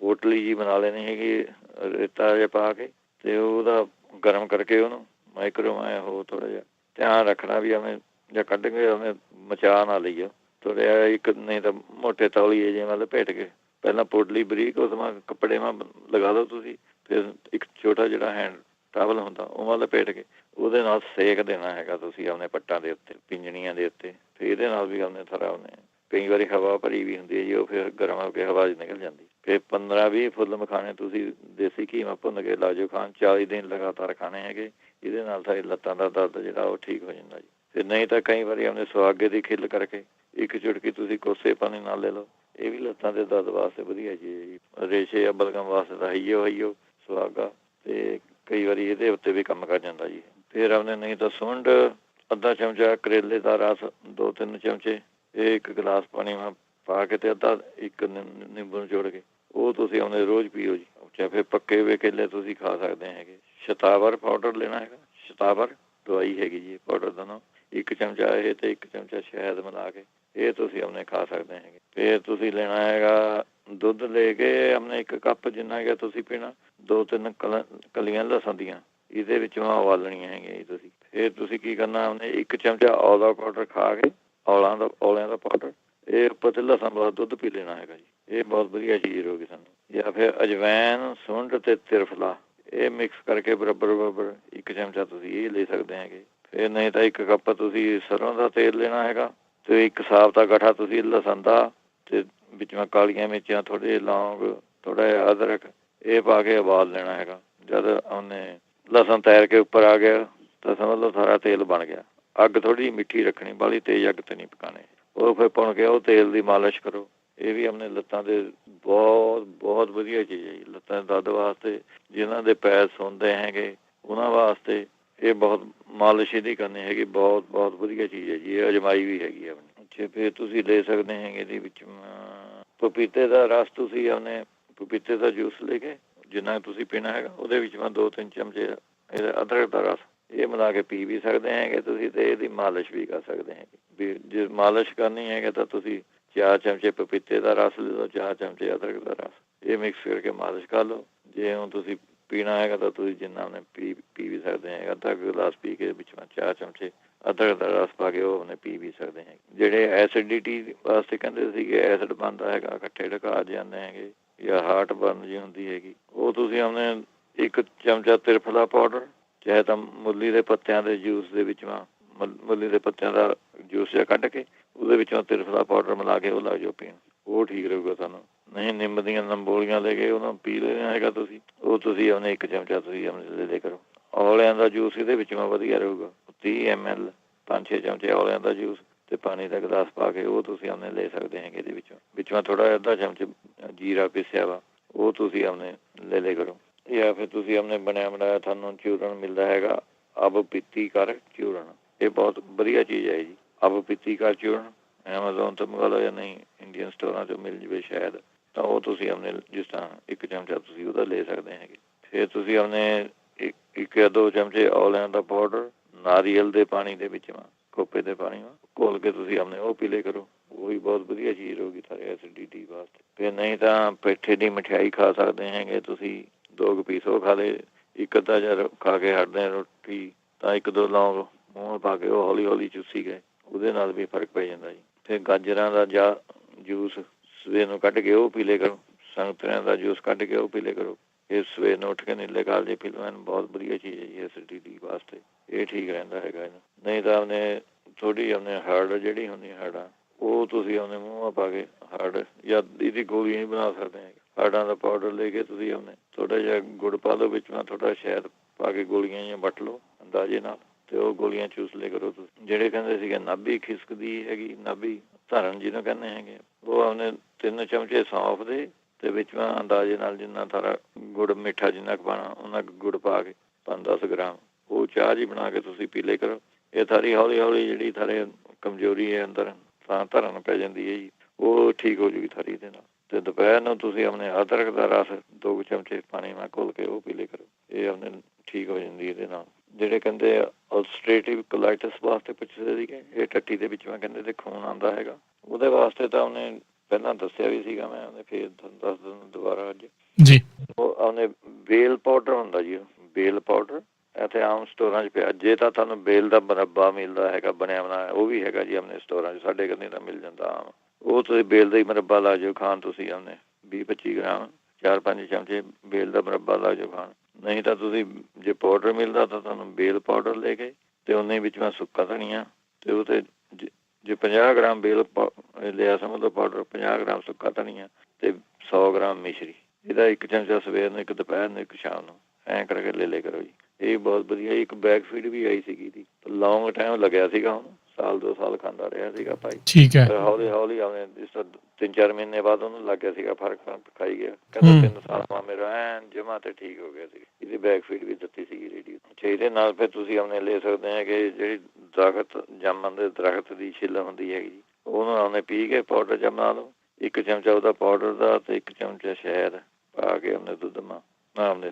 ਪੋਟਲੀ ਜੀ ਬਣਾ ਲੈਣੀ ਹੈਗੀ ਰੇਤਾ ਜਿਹਾ ਪਾ ਕੇ, ਅਤੇ ਉਹਦਾ ਗਰਮ ਕਰਕੇ ਉਹਨੂੰ ਮਾਈਕ੍ਰੋ ਹੋ ਥੋੜ੍ਹਾ ਜਿਹਾ ਧਿਆਨ ਰੱਖਣਾ ਵੀ ਐਵੇਂ ਜਾਂ ਕੱਢ ਕੇ ਐਵੇਂ ਮਚਾ ਨਾ ਲਈਓ ਥੋੜ੍ਹਾ ਇੱਕ, ਨਹੀਂ ਤਾਂ ਮੋਟੇ ਤੌਲੀਏ ਜਿਹੇ ਮਤਲਬ ਲਪੇਟ ਕੇ ਪਹਿਲਾਂ ਪੋਟਲੀ ਬਰੀਕ ਉਸ ਮਾ ਕੱਪੜੇ ਮਾ ਲਗਾ ਦਿਓ ਤੁਸੀਂ, ਫਿਰ ਇੱਕ ਛੋਟਾ ਜਿਹੜਾ ਹੈਂਡ ਟਾਵਲ ਹੁੰਦਾ ਉਹ ਮਾ ਲਪੇਟ ਕੇ ਉਹਦੇ ਨਾਲ ਸੇਕ ਦੇਣਾ ਹੈਗਾ ਤੁਸੀਂ ਆਪਣੇ ਪੱਟਾਂ ਦੇ ਉੱਤੇ, ਪਿੰਜਣੀਆਂ ਦੇ ਉੱਤੇ। ਫਿਰ ਇਹਦੇ ਨਾਲ ਵੀ ਆਪਣੇ ਸਾਰਾ ਉਹਨੇ ਕਈ ਵਾਰੀ ਹਵਾ ਭਰੀ ਵੀ ਹੁੰਦੀ ਹੈ ਜੀ, ਉਹ ਫਿਰ ਗਰਮ ਹੋ ਕੇ ਹਵਾ 'ਚ ਨਿਕਲ ਜਾਂਦੀ। ਫਿਰ 15-20 ਫੁੱਲ ਮਖਾਣੇ ਤੁਸੀਂ ਦੇਸੀ ਘੀ ਮਾ ਭੁੰਨ ਕੇ ਲਾ ਜਾਓ ਖਾਣ, 40 ਦਿਨ ਲਗਾਤਾਰ ਖਾਣੇ ਹੈਗੇ। ਇਹਦੇ ਨਾਲ ਸਾਡੀ ਲੱਤਾਂ ਦਾ ਦਰਦ ਜਿਹੜਾ ਉਹ ਠੀਕ ਹੋ ਜਾਂਦਾ ਜੀ। ਫਿਰ ਨਹੀਂ ਤਾਂ ਕਈ ਵਾਰੀ ਆਪਣੇ ਸੁਹਾਗੇ ਦੀ ਖਿੱਲ ਕਰਕੇ ਇੱਕ ਚੁਟਕੀ ਤੁਸੀਂ ਕੋਸੇ ਪਾਣੀ ਨਾਲ ਲੈ ਲਓ, ਇਹ ਵੀ ਲੱਤਾਂ ਦੇ ਦਰਦ ਵਾਸਤੇ ਵਧੀਆ ਚੀਜ਼ ਹੈ ਜੀ। ਰੇਸ਼ੇ ਜਾਂ ਬਲਗਮ ਵਾਸਤੇ ਤਾਂ ਹਈਓ ਸੁਹਾਗਾ, ਅਤੇ ਕਈ ਵਾਰੀ ਇਹਦੇ ਉੱਤੇ ਵੀ ਕੰਮ ਕਰ ਜਾਂਦਾ ਜੀ। ਫਿਰ ਆਪਣੇ ਨਹੀਂ ਤਾਂ ਸੁੰਡ ਅੱਧਾ ਚਮਚਾ, ਕਰੇਲੇ ਦਾ ਰਸ 2-3 ਚਮਚੇ, ਇਹ ਇੱਕ ਗਲਾਸ ਪਾਣੀ ਮਾ ਪਾ ਕੇ ਅਤੇ ਅੱਧਾ ਇੱਕ ਨਿੰਬੂ ਨਿਚੋੜ ਕੇ ਉਹ ਤੁਸੀਂ ਆਪਣੇ ਰੋਜ਼ ਪੀਓ ਜੀ। ਚਾਹੇ ਫਿਰ ਪੱਕੇ ਹੋਏ ਕੇਲੇ ਤੁਸੀਂ ਖਾ ਸਕਦੇ ਹੈਗੇ। ਸ਼ਤਾਵਰ ਪਾਊਡਰ ਲੈਣਾ ਹੈਗਾ, ਸ਼ਤਾਵਰ ਦਵਾਈ ਹੈਗੀ ਜੀ ਪਾਊਡਰ ਦਾ ਨਾਮ, 1 ਚਮਚਾ ਇਹ ਅਤੇ 1 ਚਮਚਾ ਸ਼ਹਿਦ ਮਿਲਾ ਕੇ ਇਹ ਤੁਸੀਂ ਆਪਣੇ ਖਾ ਸਕਦੇ ਹੈਗੇ। ਫਿਰ ਤੁਸੀਂ ਲੈਣਾ ਹੈਗਾ ਦੁੱਧ ਲੈ ਕੇ ਆਪਣੇ 1 ਕੱਪ ਜਿੰਨਾ ਹੈਗਾ ਤੁਸੀਂ ਪੀਣਾ, 2-3 ਕਲੀਆਂ ਲਸਣ ਦੀਆਂ ਇਹਦੇ ਵਿੱਚ ਉਬਾਲਣੀਆਂ ਹੈਗੀਆਂ ਜੀ ਤੁਸੀਂ। ਫਿਰ ਤੁਸੀਂ ਕੀ ਕਰਨਾ, ਆਪਣੇ 1 ਚਮਚਾ ਔਲਾ ਪਾਊਡਰ ਖਾ ਕੇ, ਔਲਿਆਂ ਦਾ ਪਾਊਡਰ, ਇਹ ਉੱਪਰ 'ਤੇ ਲਸਣ ਵਾਲਾ ਦੁੱਧ ਪੀ ਲੈਣਾ ਹੈਗਾ ਜੀ। ਇਹ ਬਹੁਤ ਵਧੀਆ ਚੀਜ਼ ਰਹੂਗੀ ਸਾਨੂੰ। ਜਾਂ ਫਿਰ ਅਜਵੈਨ, ਸੁੰਡ ਅਤੇ ਤਿਰਫਲਾ ਇਹ ਮਿਕਸ ਕਰਕੇ ਬਰਾਬਰ 1 ਚਮਚਾ ਤੁਸੀਂ ਇਹ ਲੈ ਸਕਦੇ ਹੈਗੇ। ਫਿਰ ਨਹੀਂ ਤਾਂ 1 ਕੱਪ ਤੁਸੀਂ ਸਰੋਂ ਦਾ ਤੇਲ ਲੈਣਾ ਹੈਗਾ, ਅਤੇ 1 ਸਾਬਤਾ ਗਠਾ ਤੁਸੀਂ ਲਸਣ ਦਾ, ਅਤੇ ਵਿੱਚ ਮੈਂ ਕਾਲੀਆਂ ਮਿਰਚਾਂ, ਥੋੜ੍ਹੇ ਲੌਂਗ, ਥੋੜ੍ਹਾ ਜਿਹਾ ਅਦਰਕ ਇਹ ਪਾ ਕੇ ਉਬਾਲ ਲੈਣਾ ਹੈਗਾ। ਜਦ ਉਹਨੇ ਲਸਣ ਤੈਰ ਕੇ ਉੱਪਰ ਆ ਗਿਆ ਤਾਂ ਸਮਝ ਲਓ ਸਾਰਾ ਤੇਲ ਬਣ ਗਿਆ। ਅੱਗ ਥੋੜ੍ਹੀ ਜਿਹੀ ਮਿੱਠੀ ਰੱਖਣੀ, ਬਾਹਲੀ ਤੇਜ਼ ਅੱਗ 'ਤੇ ਨਹੀਂ ਪਕਾਉਣੇ। ਉਹ ਫਿਰ ਭੁੰਨ ਕੇ ਉਹ ਤੇਲ ਦੀ ਮਾਲਿਸ਼ ਕਰੋ। ਇਹ ਵੀ ਆਪਣੇ ਲੱਤਾਂ ਦੇ ਬਹੁਤ ਵਧੀਆ ਚੀਜ਼ ਹੈ ਜੀ ਲੱਤਾਂ ਦੇ ਦਰਦ ਵਾਸਤੇ। ਜਿਨ੍ਹਾਂ ਦੇ ਪੈਰ ਸੁੰਨਦੇ ਹੈਗੇ ਉਹਨਾਂ ਵਾਸਤੇ ਇਹ ਬਹੁਤ ਮਾਲਿਸ਼ ਇਹਦੀ ਕਰਨੀ ਹੈਗੀ, ਬਹੁਤ ਵਧੀਆ ਚੀਜ਼ ਹੈ ਜੀ। ਇਹ ਅਜਮਾਈ ਵੀ ਹੈਗੀ ਆਪਣੀ। ਅੱਛਾ, ਫਿਰ ਤੁਸੀਂ ਲੈ ਸਕਦੇ ਹੈਗੇ ਇਹਦੇ ਵਿੱਚ ਪਪੀਤੇ ਦਾ ਰਸ, ਤੁਸੀਂ ਆਪਣੇ ਪਪੀਤੇ ਦਾ ਜੂਸ ਲੈ ਕੇ ਜਿੰਨਾ ਤੁਸੀਂ ਪੀਣਾ ਹੈਗਾ ਉਹਦੇ ਵਿੱਚ ਮੈਂ 2-3 ਚਮਚੇ ਇਹਦਾ ਅਦਰਕ ਦਾ ਰਸ ਇਹ ਮਿਲਾ ਕੇ ਪੀ ਵੀ ਸਕਦੇ ਹੈਗੇ ਤੁਸੀਂ, ਅਤੇ ਇਹਦੀ ਮਾਲਿਸ਼ ਵੀ ਕਰ ਸਕਦੇ ਹੈਗੇ। ਵੀ ਜੇ ਮਾਲਿਸ਼ ਕਰਨੀ ਹੈਗੇ ਤਾਂ ਤੁਸੀਂ 4 ਚਮਚੇ ਪਪੀਤੇ ਦਾ ਰਸ ਲੈ ਲਓ, 4 ਚਮਚੇ ਅਦਰਕ ਦਾ ਰਸ, ਇਹ ਮਿਕਸ ਕਰਕੇ ਮਾਲਿਸ਼ ਕਰ ਲਓ। ਜੇ ਹੁਣ ਤੁਸੀਂ ਪੀਣਾ ਹੈਗਾ ਤਾਂ ਤੁਸੀਂ ਜਿੰਨਾ ਉਹਨੇ ਪੀ ਵੀ ਸਕਦੇ ਹੈਗੇ। ਅੱਧਾ ਗਲਾਸ ਪੀ ਕੇ ਵਿੱਚ ਮੈਂ 4 ਚਮਚੇ ਅਦਰਕ ਦਾ ਰਸ ਪਾ ਕੇ ਉਹ ਉਹਨੇ ਪੀ ਵੀ ਸਕਦੇ ਹੈਗੇ। ਜਿਹੜੇ ਐਸਿਡਿਟੀ ਵਾਸਤੇ ਕਹਿੰਦੇ ਸੀਗੇ ਐਸਿਡ ਬਣਦਾ ਹੈਗਾ, ਇਕੱਠੇ ਢਕਾ ਜਾਂਦੇ ਹੈਗੇ, ਜਾਂ ਹਾਰਟ ਬਰਨ ਜੀ ਹੁੰਦੀ ਹੈਗੀ, ਉਹ ਤੁਸੀਂ ਆਪਣੇ 1 ਚਮਚਾ ਤਿਰਫਲਾ ਪਾਊਡਰ, ਚਾਹੇ ਤਾਂ ਮੁੱਲੀ ਦੇ ਪੱਤਿਆਂ ਦੇ ਜੂਸ ਦੇ ਵਿੱਚ ਮੁੱਲੀ ਦੇ ਪੱਤਿਆਂ ਦਾ ਜੂਸ ਜਿਹਾ ਕੱਢ ਕੇ ਉਹਦੇ ਵਿੱਚੋਂ ਤਿਰਫਲਾ ਪਾਊਡਰ ਮਿਲਾ ਕੇ ਉਹ ਲੱਗ ਜਾਓ ਪੀਣ, ਉਹ ਠੀਕ ਰਹੂਗਾ ਤੁਹਾਨੂੰ। ਨਹੀਂ ਨਿੰਮ ਦੀਆਂ ਨੰਬੋਲੀਆਂ ਲੈ ਕੇ ਉਹਨੂੰ ਪੀ ਲੈਣਾ ਹੈਗਾ ਤੁਸੀਂ, ਉਹ ਤੁਸੀਂ ਆਪਣੇ 1 ਚਮਚਾ ਤੁਸੀਂ ਆਪਣੇ ਲੈ ਲਿਆ ਕਰੋ। ਔਲਿਆਂ ਦਾ ਜੂਸ ਇਹਦੇ ਵਿੱਚ ਵਧੀਆ ਰਹੂਗਾ, 30 ml 5-6 ਚਮਚੇ ਔਲਿਆਂ ਦਾ ਜੂਸ ਅਤੇ ਪਾਣੀ ਦਾ ਗਲਾਸ ਪਾ ਕੇ ਉਹ ਤੁਸੀਂ ਆਪਣੇ ਲੈ ਸਕਦੇ ਹੈਗੇ। ਇਹਦੇ ਵਿੱਚੋਂ ਥੋੜ੍ਹਾ ਜਿਹਾ ਅੱਧਾ ਚਮਚ ਜੀਰਾ ਪੀਸਿਆ ਵਾ ਉਹ ਤੁਸੀਂ ਆਪਣੇ ਲੈ ਲਿਆ ਕਰੋ। ਜਾਂ ਫਿਰ ਤੁਸੀਂ ਆਪਣੇ ਬਣਿਆ ਬਣਾਇਆ ਤੁਹਾਨੂੰ ਚੂਰਨ ਮਿਲਦਾ ਹੈਗਾ, ਅਬ ਪੀਤੀ ਕਰ ਚੂਰਨ, ਇਹ ਬਹੁਤ ਵਧੀਆ ਚੀਜ਼ ਹੈ ਜੀ। ਅਬ ਪੀਤੀ ਕਰ ਚੂਰਨ ਐਮਾਜ਼ੋਨ ਤੋਂ ਮੰਗਾ ਲਓ, ਜਾਂ ਨਹੀਂ ਇੰਡੀਅਨ ਸਟੋਰਾਂ 'ਚੋਂ ਮਿਲ ਜਾਵੇ ਸ਼ਾਇਦ, ਤਾਂ ਉਹ ਤੁਸੀਂ ਆਪਣੇ ਜਿਸ ਤਰ੍ਹਾਂ 1 ਚਮਚਾ ਤੁਸੀਂ ਉਹਦਾ ਲੈ ਸਕਦੇ ਹੈਗੇ। ਫਿਰ ਤੁਸੀਂ ਆਪਣੇ 1 ਜਾਂ 2 ਚਮਚੇ ਔਲਿਆਂ ਦਾ ਪਾਊਡਰ ਨਾਰੀਅਲ ਦੇ ਪਾਣੀ ਦੇ ਵਿੱਚ ਖੋਪੇ ਦੇ ਪਾਣੀ ਘੋਲ ਕੇ ਤੁਸੀਂ ਆਪਣੇ ਉਹ ਪੀ ਲਿਆ ਕਰੋ, ਉਹ ਵੀ ਬਹੁਤ ਵਧੀਆ ਚੀਜ਼ ਰਹੂਗੀ ਸਾਰੇ ਐਸਿਡਿਟੀ ਵਾਸਤੇ। ਫਿਰ ਨਹੀਂ ਤਾਂ ਪੇਠੇ ਦੀ ਮਠਿਆਈ ਖਾ ਸਕਦੇ ਹੈਗੇ ਤੁਸੀਂ, 2 ਪੀਸ ਉਹ ਖਾ ਲਏ, 1 ਅੱਧਾ ਜਿਹਾ ਖਾ ਕੇ ਹਟਦੇ ਰੋਟੀ, ਤਾਂ 1-2 ਲੌਂਗ ਮੂੰਹ ਪਾ ਕੇ ਉਹ ਹੌਲੀ ਚੂਸੀ ਗਏ, ਉਹਦੇ ਨਾਲ ਵੀ ਫਰਕ ਪੈ ਜਾਂਦਾ ਜੀ। ਫਿਰ ਗਾਜਰਾਂ ਦਾ ਜੂਸ ਸਵੇਰ ਨੂੰ ਕੱਢ ਕੇ ਉਹ ਪੀ ਲਿਆ ਕਰੋ, ਸੰਗਤਰਿਆਂ ਦਾ ਜੂਸ ਕੱਢ ਕੇ ਉਹ ਪੀ ਲਿਆ ਕਰੋ। ਇਹ ਸਵੇਰ ਨੂੰ ਉੱਠ ਕੇ ਨੀਲੇ ਕਾਲਜੇ ਪੀ ਲਓ, ਬਹੁਤ ਵਧੀਆ ਚੀਜ਼ ਹੈ ਜੀ ਐਸਿਡਿਟੀ ਵਾਸਤੇ, ਇਹ ਠੀਕ ਰਹਿੰਦਾ ਹੈਗਾ ਇਹਨੂੰ। ਨਹੀਂ ਤਾਂ ਆਪਣੇ ਥੋੜ੍ਹੀ ਆਪਣੇ ਹਰੜ ਜਿਹੜੀ ਹੁੰਦੀ ਹਰੜਾਂ, ਉਹ ਤੁਸੀਂ ਆਪਣੇ ਮੂੰਹ ਪਾ ਕੇ ਹਰੜ ਜਾਂ ਇਹਦੀ ਗੋਲੀਆਂ ਹੀ ਬਣਾ ਸਕਦੇ ਹੈਗੇ। ਹਰੜਾਂ ਦਾ ਪਾਊਡਰ ਲੈ ਕੇ ਤੁਸੀਂ ਆਪਣੇ ਥੋੜ੍ਹਾ ਜਿਹਾ ਗੁੜ ਪਾ ਲਓ, ਵਿੱਚ ਥੋੜ੍ਹਾ ਸ਼ਹਿਦ ਪਾ ਕੇ ਗੋਲੀਆਂ ਜਿਹੀਆਂ ਵੱਟ ਲਓ ਅੰਦਾਜ਼ੇ ਨਾਲ, ਅਤੇ ਉਹ ਗੋਲੀਆਂ ਚੂਸ ਲਿਆ ਕਰੋ ਤੁਸੀਂ। ਜਿਹੜੇ ਕਹਿੰਦੇ ਸੀਗੇ ਨਾਭੀ ਖਿਸਕਦੀ ਹੈਗੀ, ਨਾਭੀ ਧਰਨ ਜਿਹਨੂੰ ਕਹਿੰਦੇ ਹੈਗੇ, ਉਹ ਆਪਣੇ 3 ਚਮਚੇ ਸੌਂਫ ਦੇ ਅਤੇ ਵਿੱਚ ਅੰਦਾਜ਼ੇ ਨਾਲ ਜਿੰਨਾ ਸਾਰਾ ਗੁੜ ਮਿੱਠਾ ਜਿੰਨਾ ਕੁ ਪਾਉਣਾ ਉਹਨਾਂ ਕੁ ਗੁੜ ਪਾ ਕੇ 5-10 ਗ੍ਰਾਮ ਉਹ ਚਾਹ ਜਿਹੀ ਬਣਾ ਕੇ ਤੁਸੀਂ ਪੀ ਲਿਆ ਕਰੋ। ਇਹ ਸਾਰੀ ਹੌਲੀ ਜਿਹੜੀ ਸਾਰੇ ਕਮਜ਼ੋਰੀ ਹੈ ਅੰਦਰ ਤਾਂ ਧਰਨ ਪੈ ਜਾਂਦੀ ਹੈ ਜੀ, ਉਹ ਠੀਕ ਹੋ ਜੂਗੀ ਸਾਰੀ ਇਹਦੇ ਨਾਲ। ਅਤੇ ਦੁਪਹਿਰ ਨੂੰ ਤੁਸੀਂ ਆਪਣੇ ਅਦਰਕ ਦਾ ਰਸ 2 ਚਮਚੇ ਪਾਣੀ ਨਾਲ ਘੋਲ ਕੇ ਉਹ ਪੀ ਲਿਆ ਕਰੋ, ਇਹ ਆਪਣੇ ਠੀਕ ਹੋ ਜਾਂਦੀ ਇਹਦੇ ਨਾਲ। ਜਿਹੜੇ ਕਹਿੰਦੇ ਅਲਸਟ੍ਰੇਟਿਵ ਕੋਲਾਈਟਿਸ ਵਾਸਤੇ ਪੁੱਛਦੇ ਸੀਗੇ, ਇਹ ਟੱਟੀ ਦੇ ਵਿੱਚ ਕਹਿੰਦੇ ਤੇ ਖੂਨ ਆਉਂਦਾ ਹੈਗਾ, ਉਹਦੇ ਵਾਸਤੇ ਤਾਂ ਉਹਨੇ ਪਹਿਲਾਂ ਦੱਸਿਆ ਵੀ ਸੀਗਾ ਮੈਂ, ਉਹਨੇ ਫੇਰ ਤੁਹਾਨੂੰ ਦੱਸ ਦਿੰਦਾ ਦੁਬਾਰਾ ਅੱਜ ਜੀ। ਉਹ ਉਹਨੇ ਬੇਲ ਪਾਊਡਰ ਹੁੰਦਾ ਜੀ, ਬੇਲ ਪਾਊਡਰ ਇੱਥੇ ਆਮ ਸਟੋਰਾਂ 'ਚ ਪਿਆ। ਜੇ ਤਾਂ ਤੁਹਾਨੂੰ ਬੇਲ ਦਾ ਮੁਰੱਬਾ ਮਿਲਦਾ ਹੈਗਾ ਬਣਿਆ ਬਣਾਇਆ, ਉਹ ਵੀ ਹੈਗਾ ਜੀ ਆਪਣੇ ਸਟੋਰਾਂ 'ਚ, ਸਾਡੇ ਕੰਨੀ ਤਾਂ ਮਿਲ ਜਾਂਦਾ ਆਮ। ਉਹ ਤੁਸੀਂ ਬੇਲ ਦਾ ਹੀ ਮੁਰੱਬਾ ਲਾ ਜਾਓ ਖਾਣ, ਤੁਸੀਂ ਆਪਣੇ 20-25 ਗ੍ਰਾਮ 4-5 ਚਮਚੇ ਬੇਲ ਦਾ ਮੁਰੱਬਾ ਲਾ ਜਾਓ ਖਾਣ। ਨਹੀਂ ਤਾਂ ਤੁਸੀਂ ਜੇ ਪਾਊਡਰ ਮਿਲਦਾ ਤਾਂ ਤੁਹਾਨੂੰ ਬੇਲ ਪਾਊਡਰ ਲੈ ਕੇ ਅਤੇ ਉਹਨੇ ਵਿੱਚ ਮੈਂ ਸੁੱਕਾ ਧਨੀਆ ਅਤੇ ਉਹ 'ਤੇ ਜੇ 50 ਗ੍ਰਾਮ ਬੇਲ ਲਿਆ ਸਮਝ ਲਓ ਪਾਊਡਰ, 50 ਗ੍ਰਾਮ ਸੁੱਕਾ ਧਨੀਆ ਅਤੇ 100 ਗ੍ਰਾਮ ਮਿਸ਼ਰੀ। ਇਹਦਾ 1 ਚਮਚਾ ਸਵੇਰ ਨੂੰ, 1 ਦੁਪਹਿਰ ਨੂੰ, 1 ਸ਼ਾਮ ਨੂੰ, ਐਂ ਕਰਕੇ ਲੈ ਲਿਆ ਕਰੋ ਜੀ। ਇਹ ਬਹੁਤ ਵਧੀਆ। ਇੱਕ ਬੈਕ ਫੀਡ ਵੀ ਆਈ ਸੀਗੀ ਦੀ, ਲੌਂਗ ਟਾਈਮ ਲੱਗਿਆ ਸੀਗਾ, ਹੁਣ 1-2 ਸਾਲ ਖਾਂਦਾ ਰਿਹਾ ਸੀਗਾ ਭਾਈ। ਠੀਕ ਹੈ। ਹੌਲੀ ਹੌਲੀ ਆਪਣੇ ਜਿਸ ਤਰ੍ਹਾਂ 3-4 ਮਹੀਨੇ ਬਾਅਦ ਉਹਨੂੰ ਲੱਗ ਗਿਆ ਸੀਗਾ ਫਰਕ, ਖਾਈ ਗਿਆ। ਕਹਿੰਦਾ 3 ਸਾਲ ਬਾਅਦ ਮੇਰਾ ਐਨ ਜਮਾ ਤੇ ਠੀਕ ਹੋ ਗਿਆ ਸੀ। ਇਹਦੀ ਬੈਕ ਫੀਡ ਵੀ ਦਿੱਤੀ ਸੀਗੀ ਰੇਡੀਓ। ਅੱਛਾ, ਇਹਦੇ ਨਾਲ ਫਿਰ ਤੁਸੀਂ ਆਪਣੇ ਲੈ ਸਕਦੇ ਹੈ ਕਿ ਜਿਹੜੀ ਦਰਖਤ ਜਾਮਣ ਦੇ ਦਰਖਤ ਦੀ ਛਿੱਲ ਹੁੰਦੀ ਹੈਗੀ ਜੀ, ਉਹਨੂੰ ਆਪਣੇ ਪੀ ਕੇ ਪਾਊਡਰ ਜਿਹਾ ਬਣਾ ਲਓ। 1 ਚਮਚਾ ਉਹਦਾ ਪਾਊਡਰ ਦਾ ਅਤੇ 1 ਚਮਚਾ ਸ਼ਹਿਦ ਪਾ ਕੇ ਆਪਣੇ ਦੁੱਧ ਮਾ ਆਪਣੇ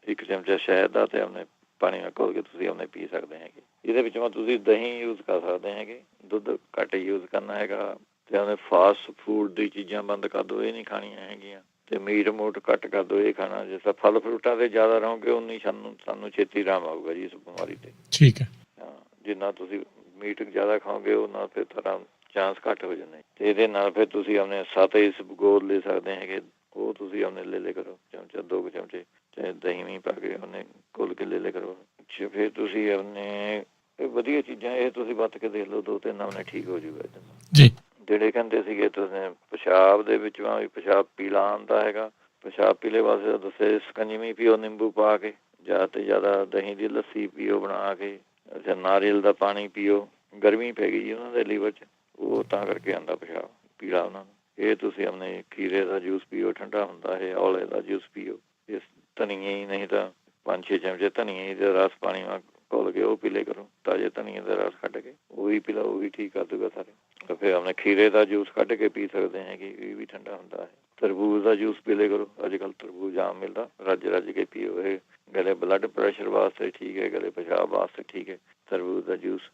1 ਚਮਚਾ ਸ਼ਹਿਦ ਦਾ ਅਤੇ ਆਪਣੇ ਪਾਣੀ ਨਾਲ ਘੋਲ ਕੇ ਤੁਸੀਂ ਆਪਣੇ ਪੀ ਸਕਦੇ ਹੈਗੇ। ਇਹਦੇ ਵਿੱਚ ਤੁਸੀਂ ਦਹੀਂ ਯੂਜ਼ ਕਰ ਸਕਦੇ ਹੈਗੇ, ਦੁੱਧ ਘੱਟ ਯੂਜ਼ ਕਰਨਾ ਹੈਗਾ। ਅਤੇ ਆਪਣੇ ਫਾਸਟ ਫੂਡ ਦੀ ਚੀਜ਼ਾਂ ਬੰਦ ਕਰ ਦਿਓ, ਇਹ ਨਹੀਂ ਖਾਣੀਆਂ ਹੈਗੀਆਂ। ਅਤੇ ਮੀਟ ਮੂਟ ਘੱਟ ਕਰ ਦਿਓ, ਇਹ ਖਾਣਾ। ਜਿਸ ਤਰ੍ਹਾਂ ਫਲ ਫਰੂਟਾਂ 'ਤੇ ਜ਼ਿਆਦਾ ਰਹੋਗੇ ਉਨੀ ਸਾਨੂੰ ਛੇਤੀ ਆਰਾਮ ਆਊਗਾ ਜੀ ਇਸ ਬਿਮਾਰੀ 'ਤੇ। ਠੀਕ ਹੈ। ਹਾਂ, ਜਿੰਨਾ ਤੁਸੀਂ ਮੀਟ ਜ਼ਿਆਦਾ ਖਾਓਗੇ ਉਹਨਾਂ ਫਿਰ ਤਰ੍ਹਾਂ ਚਾਂਸ ਘੱਟ ਹੋ ਜਾਂਦੇ। ਅਤੇ ਇਹਦੇ ਨਾਲ ਫਿਰ ਤੁਸੀਂ ਆਪਣੇ 7 ਇਸਬਗੋਲ ਲੈ ਸਕਦੇ ਹੈਗੇ, ਉਹ ਤੁਸੀਂ ਆਪਣੇ ਲੈ ਲਿਆ ਕਰੋ ਚਮਚਾ, 2 ਚਮਚੇ, ਚਾਹੇ ਦਹੀਂ ਵੀ ਪਾ ਕੇ ਉਹਨੇ ਘੁਲ ਕੇ ਲੈ ਲਿਆ ਕਰੋ। ਅੱਛਾ, ਫਿਰ ਤੁਸੀਂ ਆਪਣੇ ਵਧੀਆ ਚੀਜ਼ਾਂ ਇਹ ਤੁਸੀਂ ਵਰਤ ਕੇ ਦੇਖ ਲਓ, 2-3 ਆਪਣੇ ਠੀਕ ਹੋ ਜੂਗਾ ਇਹਦੇ ਨਾਲ ਜੀ। ਜਿਹੜੇ ਕਹਿੰਦੇ ਸੀਗੇ ਤੁਸੀਂ ਪਿਸ਼ਾਬ ਦੇ ਵਿੱਚ ਵੀ ਪਿਸ਼ਾਬ ਪੀਲਾ ਆਉਂਦਾ ਹੈਗਾ, ਪਿਸ਼ਾਬ ਪੀਲੇ ਵਾਸਤੇ ਦੱਸੇ ਸਕੰਜਵੀ ਪੀਓ ਨਿੰਬੂ ਪਾ ਕੇ, ਜ਼ਿਆਦਾ ਤੋਂ ਜ਼ਿਆਦਾ ਦਹੀਂ ਦੀ ਲੱਸੀ ਪੀਓ ਬਣਾ ਕੇ। ਅੱਛਾ, ਨਾਰੀਅਲ ਦਾ ਪਾਣੀ ਪੀਓ। ਗਰਮੀ ਪੈ ਗਈ ਜੀ ਉਹਨਾਂ ਦੇ ਲੀਵਰ 'ਚ, ਉਹ ਤਾਂ ਕਰਕੇ ਆਉਂਦਾ ਪਿਸ਼ਾਬ ਪੀਲਾ ਉਹਨਾਂ ਨੂੰ। ਇਹ ਤੁਸੀਂ ਆਪਣੇ ਖੀਰੇ ਦਾ ਜੂਸ ਪੀਓ, ਠੰਡਾ ਹੁੰਦਾ ਹੈ। ਔਲੇ ਦਾ ਜੂਸ ਪੀਓ। ਇਸ ਧਨੀਏ ਹੀ ਨਹੀਂ ਤਾਂ 5-6 ਚਮਚੇ ਧਨੀਏ ਦਾ ਰਸ ਪਾਣੀ ਨਾਲ ਘੋਲ ਕੇ ਉਹ ਪੀ ਲਿਆ ਕਰੋ, ਤਾਜ਼ੇ ਧਨੀਏ ਦਾ ਰਸ ਕੱਢ ਕੇ ਉਹ ਵੀ ਪੀ ਲਓ, ਉਹ ਵੀ ਠੀਕ ਕਰ ਦੂਗਾ ਸਾਰੇ। ਤਾਂ ਫਿਰ ਆਪਣੇ ਖੀਰੇ ਦਾ ਜੂਸ ਕੱਢ ਕੇ ਪੀ ਸਕਦੇ ਹੈਗੇ, ਇਹ ਵੀ ਠੰਡਾ ਹੁੰਦਾ ਹੈ। ਤਰਬੂਜ਼ ਦਾ ਜੂਸ ਪੀ ਲਿਆ ਕਰੋ, ਅੱਜ ਕੱਲ੍ਹ ਤਰਬੂਜ਼ ਆਮ ਮਿਲਦਾ, ਰੱਜ ਕੇ ਪੀਓ। ਇਹ ਗਲੇ ਬਲੱਡ ਪ੍ਰੈਸ਼ਰ ਵਾਸਤੇ ਠੀਕ ਹੈ, ਗਲੇ ਪਿਸ਼ਾਬ ਵਾਸਤੇ ਠੀਕ ਹੈ ਤਰਬੂਜ਼ ਦਾ ਜੂਸ।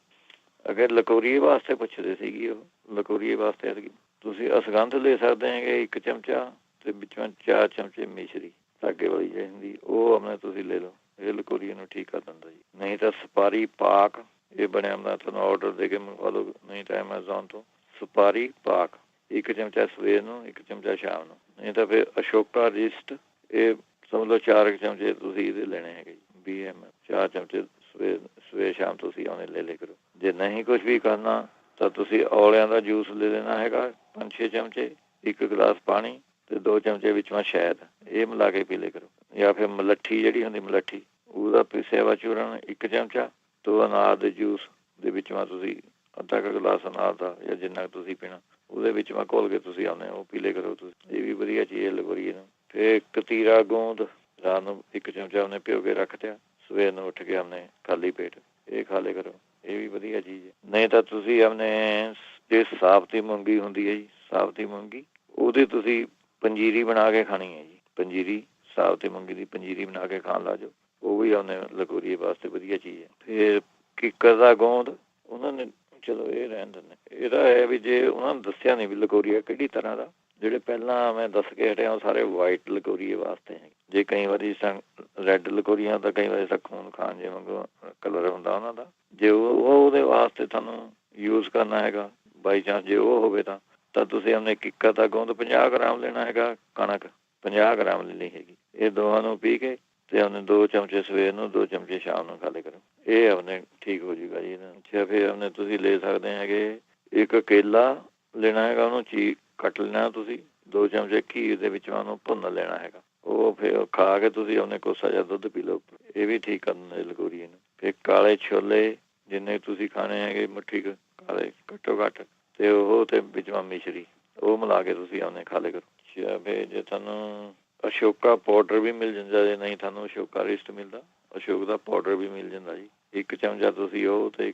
ਅਗਰ ਲਕੋਰੀਏ ਵਾਸਤੇ ਪੁੱਛਦੇ ਸੀਗੀ, ਉਹ ਲਕੋਰੀਏ ਵਾਸਤੇ ਤੁਸੀਂ ਅਸਗੰਧ ਲੈ ਸਕਦੇ ਹੈਗੇ 1 ਚਮਚਾ, ਅਤੇ ਵਿੱਚੋਂ 4 ਚਮਚੇ ਮਿਸ਼ਰੀ ਧਾਗੇ ਵਾਲੀ ਜਿਹੜੀ ਹੁੰਦੀ, ਉਹ ਆਪਣੇ ਤੁਸੀਂ ਲੈ ਲਓ। ਇਹ ਲਕੋਰੀਏ ਨੂੰ ਠੀਕ ਕਰ ਦਿੰਦਾ ਜੀ। ਨਹੀਂ ਤਾਂ ਸੁਪਾਰੀ ਪਾਕ, ਇਹ ਬਣਿਆ ਹੁੰਦਾ, ਤੁਹਾਨੂੰ ਔਡਰ ਦੇ ਕੇ ਮੰਗਵਾ ਲਓ, ਨਹੀਂ ਤਾਂ ਐਮਾਜ਼ੋਨ ਤੋਂ। ਸੁਪਾਰੀ ਪਾਕ 1 ਚਮਚਾ ਸਵੇਰ ਨੂੰ, 1 ਚਮਚਾ ਸ਼ਾਮ ਨੂੰ। ਨਹੀਂ ਤਾਂ ਫਿਰ ਅਸ਼ੋਕਾ ਰਿਸਟ, ਇਹ ਸਮਝ ਲਓ 4 ਚਮਚੇ ਤੁਸੀਂ ਇਹਦੇ ਲੈਣੇ ਹੈਗੇ ਜੀ, 20 ml 4 ਚਮਚੇ ਸਵੇਰ ਸ਼ਾਮ ਤੁਸੀਂ ਉਹਨੇ ਲੈ ਲਿਆ ਕਰੋ। ਜੇ ਨਹੀਂ ਕੁਛ ਵੀ ਕਰਨਾ ਤਾਂ ਤੁਸੀਂ ਔਲਿਆਂ ਦਾ ਜੂਸ ਲੈ ਲੈਣਾ ਹੈਗਾ 5-6 ਚਮਚੇ, 1 ਗਲਾਸ ਪਾਣੀ ਅਤੇ 2 ਚਮਚੇ ਵਿੱਚੋਂ ਸ਼ਹਿਦ, ਇਹ ਮਿਲਾ ਕੇ ਪੀ ਲਿਆ ਕਰੋ। ਜਾਂ ਫਿਰ ਮਲੱਠੀ ਜਿਹੜੀ ਹੁੰਦੀ ਮਲੱਠੀ, ਉਹਦਾ ਪੀਸਿਆ ਵਾ ਚੂਰਨ 1 ਚਮਚਾ, ਅਤੇ ਅਨਾਰ ਦੇ ਜੂਸ ਦੇ ਵਿੱਚੋਂ ਤੁਸੀਂ ਅੱਧਾ ਕੁ ਗਲਾਸ ਅਨਾਰ ਦਾ ਜਾਂ ਜਿੰਨਾ ਤੁਸੀਂ ਪੀਣਾ ਉਹਦੇ ਵਿੱਚ ਮੈਂ ਘੋਲ ਕੇ ਤੁਸੀਂ ਆਉਂਦੇ ਉਹ ਪੀ ਲਿਆ ਕਰੋ ਤੁਸੀਂ। ਇਹ ਵੀ ਵਧੀਆ ਚੀਜ਼ ਲਗੋਰੀਏ ਨੂੰ। ਫਿਰ ਕਤੀਰਾ ਗੂੰਦ ਰਾਤ ਨੂੰ 1 ਚਮਚਾ ਉਹਨੇ ਭਿਓ ਕੇ ਰੱਖ ਦਿਆ, ਸਵੇਰ ਨੂੰ ਉੱਠ ਕੇ ਆਪਣੇ ਖਾਲੀ ਪੇਟ ਇਹ ਖਾ ਲਿਆ ਕਰੋ, ਇਹ ਵੀ ਵਧੀਆ ਚੀਜ਼ ਹੈ। ਨਹੀਂ ਤਾਂ ਤੁਸੀਂ ਆਪਣੇ ਜੇ ਸਾਬਤੀ ਮੂੰਗੀ ਹੁੰਦੀ ਹੈ ਜੀ, ਸਾਬਤੀ ਮੂੰਗੀ, ਉਹਦੀ ਤੁਸੀਂ ਪੰਜੀਰੀ ਬਣਾ ਕੇ ਖਾਣੀ ਹੈ ਜੀ। ਪੰਜੀਰੀ, ਸਾਬਤੀ ਮੂੰਗੀ ਦੀ ਪੰਜੀਰੀ ਬਣਾ ਕੇ ਖਾਣ ਲਾ ਜਾਓ, ਉਹ ਵੀ ਆਪਣੇ ਲਗੋਰੀਏ ਵਾਸਤੇ ਵਧੀਆ ਚੀਜ਼ ਹੈ। ਫਿਰ ਕਿੱਕਰ ਦਾ ਗੋਂਦ, ਉਹਨਾਂ ਨੇ ਚਲੋ ਇਹ ਰਹਿਣ ਦਿੰਦੇ। ਇਹਦਾ ਹੈ ਵੀ ਜੇ ਉਹਨਾਂ ਨੂੰ ਦੱਸਿਆ ਨਹੀਂ ਵੀ ਲਗੋਰੀਆ ਕਿਹੜੀ ਤਰ੍ਹਾਂ ਦਾ, ਜਿਹੜੇ ਪਹਿਲਾਂ ਮੈਂ ਦੱਸ ਕੇ ਹਟਿਆ ਉਹ ਸਾਰੇ ਵਾਈਟ ਲਗੋਰੀਏ ਵਾਸਤੇ ਹੈ। ਜੇ ਕਈ ਵਾਰੀ ਰੈੱਡ ਲਗੋਰੀਆਂ ਤਾਂ ਕਈ ਵਾਰੀ ਖੂਨ ਖਾਣ ਜੇ ਵਾਂਗੂ ਕਲਰ ਹੁੰਦਾ ਉਹਨਾਂ ਦਾ, ਜੇ ਉਹਦੇ ਵਾਸਤੇ ਤੁਹਾਨੂੰ ਯੂਜ਼ ਕਰਨਾ ਹੈਗਾ ਬਾਈ ਚਾਂਸ ਜੇ ਉਹ ਹੋਵੇ ਤਾਂ ਤੁਸੀਂ ਆਪਣੇ ਕਿੱਕਰ ਦਾ ਗੋਂਦ 50 ਗ੍ਰਾਮ ਲੈਣਾ ਹੈਗਾ, ਕਣਕ 50 ਗ੍ਰਾਮ ਲੈਣੀ ਹੈਗੀ। ਇਹ ਦੋਵਾਂ ਨੂੰ ਪੀ ਕੇ ਅਤੇ ਆਪਣੇ 2 ਚਮਚੇ ਸਵੇਰ ਨੂੰ, 2 ਚਮਚੇ ਸ਼ਾਮ ਨੂੰ ਖਾ ਲਿਆ ਕਰੋ, ਇਹ ਆਪਣੇ ਠੀਕ ਹੋ ਜੂਗਾ ਜੀ ਇਹਨਾਂ ਨੂੰ। ਅੱਛਾ, ਫਿਰ ਆਪਣੇ ਤੁਸੀਂ ਲੈ ਸਕਦੇ ਹੈਗੇ 1 ਕੇਲਾ ਲੈਣਾ ਹੈਗਾ, ਉਹਨੂੰ ਕੱਟ ਲੈਣਾ ਤੁਸੀਂ, 2 ਚਮਚੇ ਘੀ ਦੇ ਵਿੱਚ ਉਹਨੂੰ ਭੁੰਨ ਲੈਣਾ ਹੈਗਾ, ਉਹ ਫਿਰ ਖਾ ਕੇ ਤੁਸੀਂ ਉਹਨੇ ਕੋਸਾ ਜਿਹਾ ਦੁੱਧ ਪੀ ਲਓ, ਇਹ ਵੀ ਠੀਕ ਕਰ ਦਿੰਦੇ ਲਗੋਰੀਏ ਨੂੰ। ਫਿਰ ਕਾਲੇ ਛੋਲੇ ਜਿੰਨੇ ਤੁਸੀਂ ਖਾਣੇ ਹੈਗੇ ਮੁੱਠੀ ਕਾਲੇ ਘੱਟੋ ਘੱਟ, ਅਤੇ ਉਹ ਅਤੇ ਵਿੱਚੋਂ ਮਿਸ਼ਰੀ ਉਹ ਮਿਲਾ ਕੇ ਤੁਸੀਂ ਉਹਨੇ ਖਾ ਲਿਆ ਕਰੋ। ਅੱਛਾ, ਫਿਰ ਜੇ ਤੁਹਾਨੂੰ ਅਸ਼ੋਕਾ ਪਾਊਡਰ ਵੀ ਮਿਲ ਜਾਂਦਾ, ਜੇ ਨਹੀਂ ਤੁਹਾਨੂੰ ਅਸ਼ੋਕਾ ਰਿਸਟ ਮਿਲਦਾ, ਅਸ਼ੋਕ ਦਾ ਪਾਊਡਰ ਵੀ ਮਿਲ ਜਾਂਦਾ ਜੀ। 1 ਚਮਚਾ ਤੁਸੀਂ ਉਹ ਅਤੇ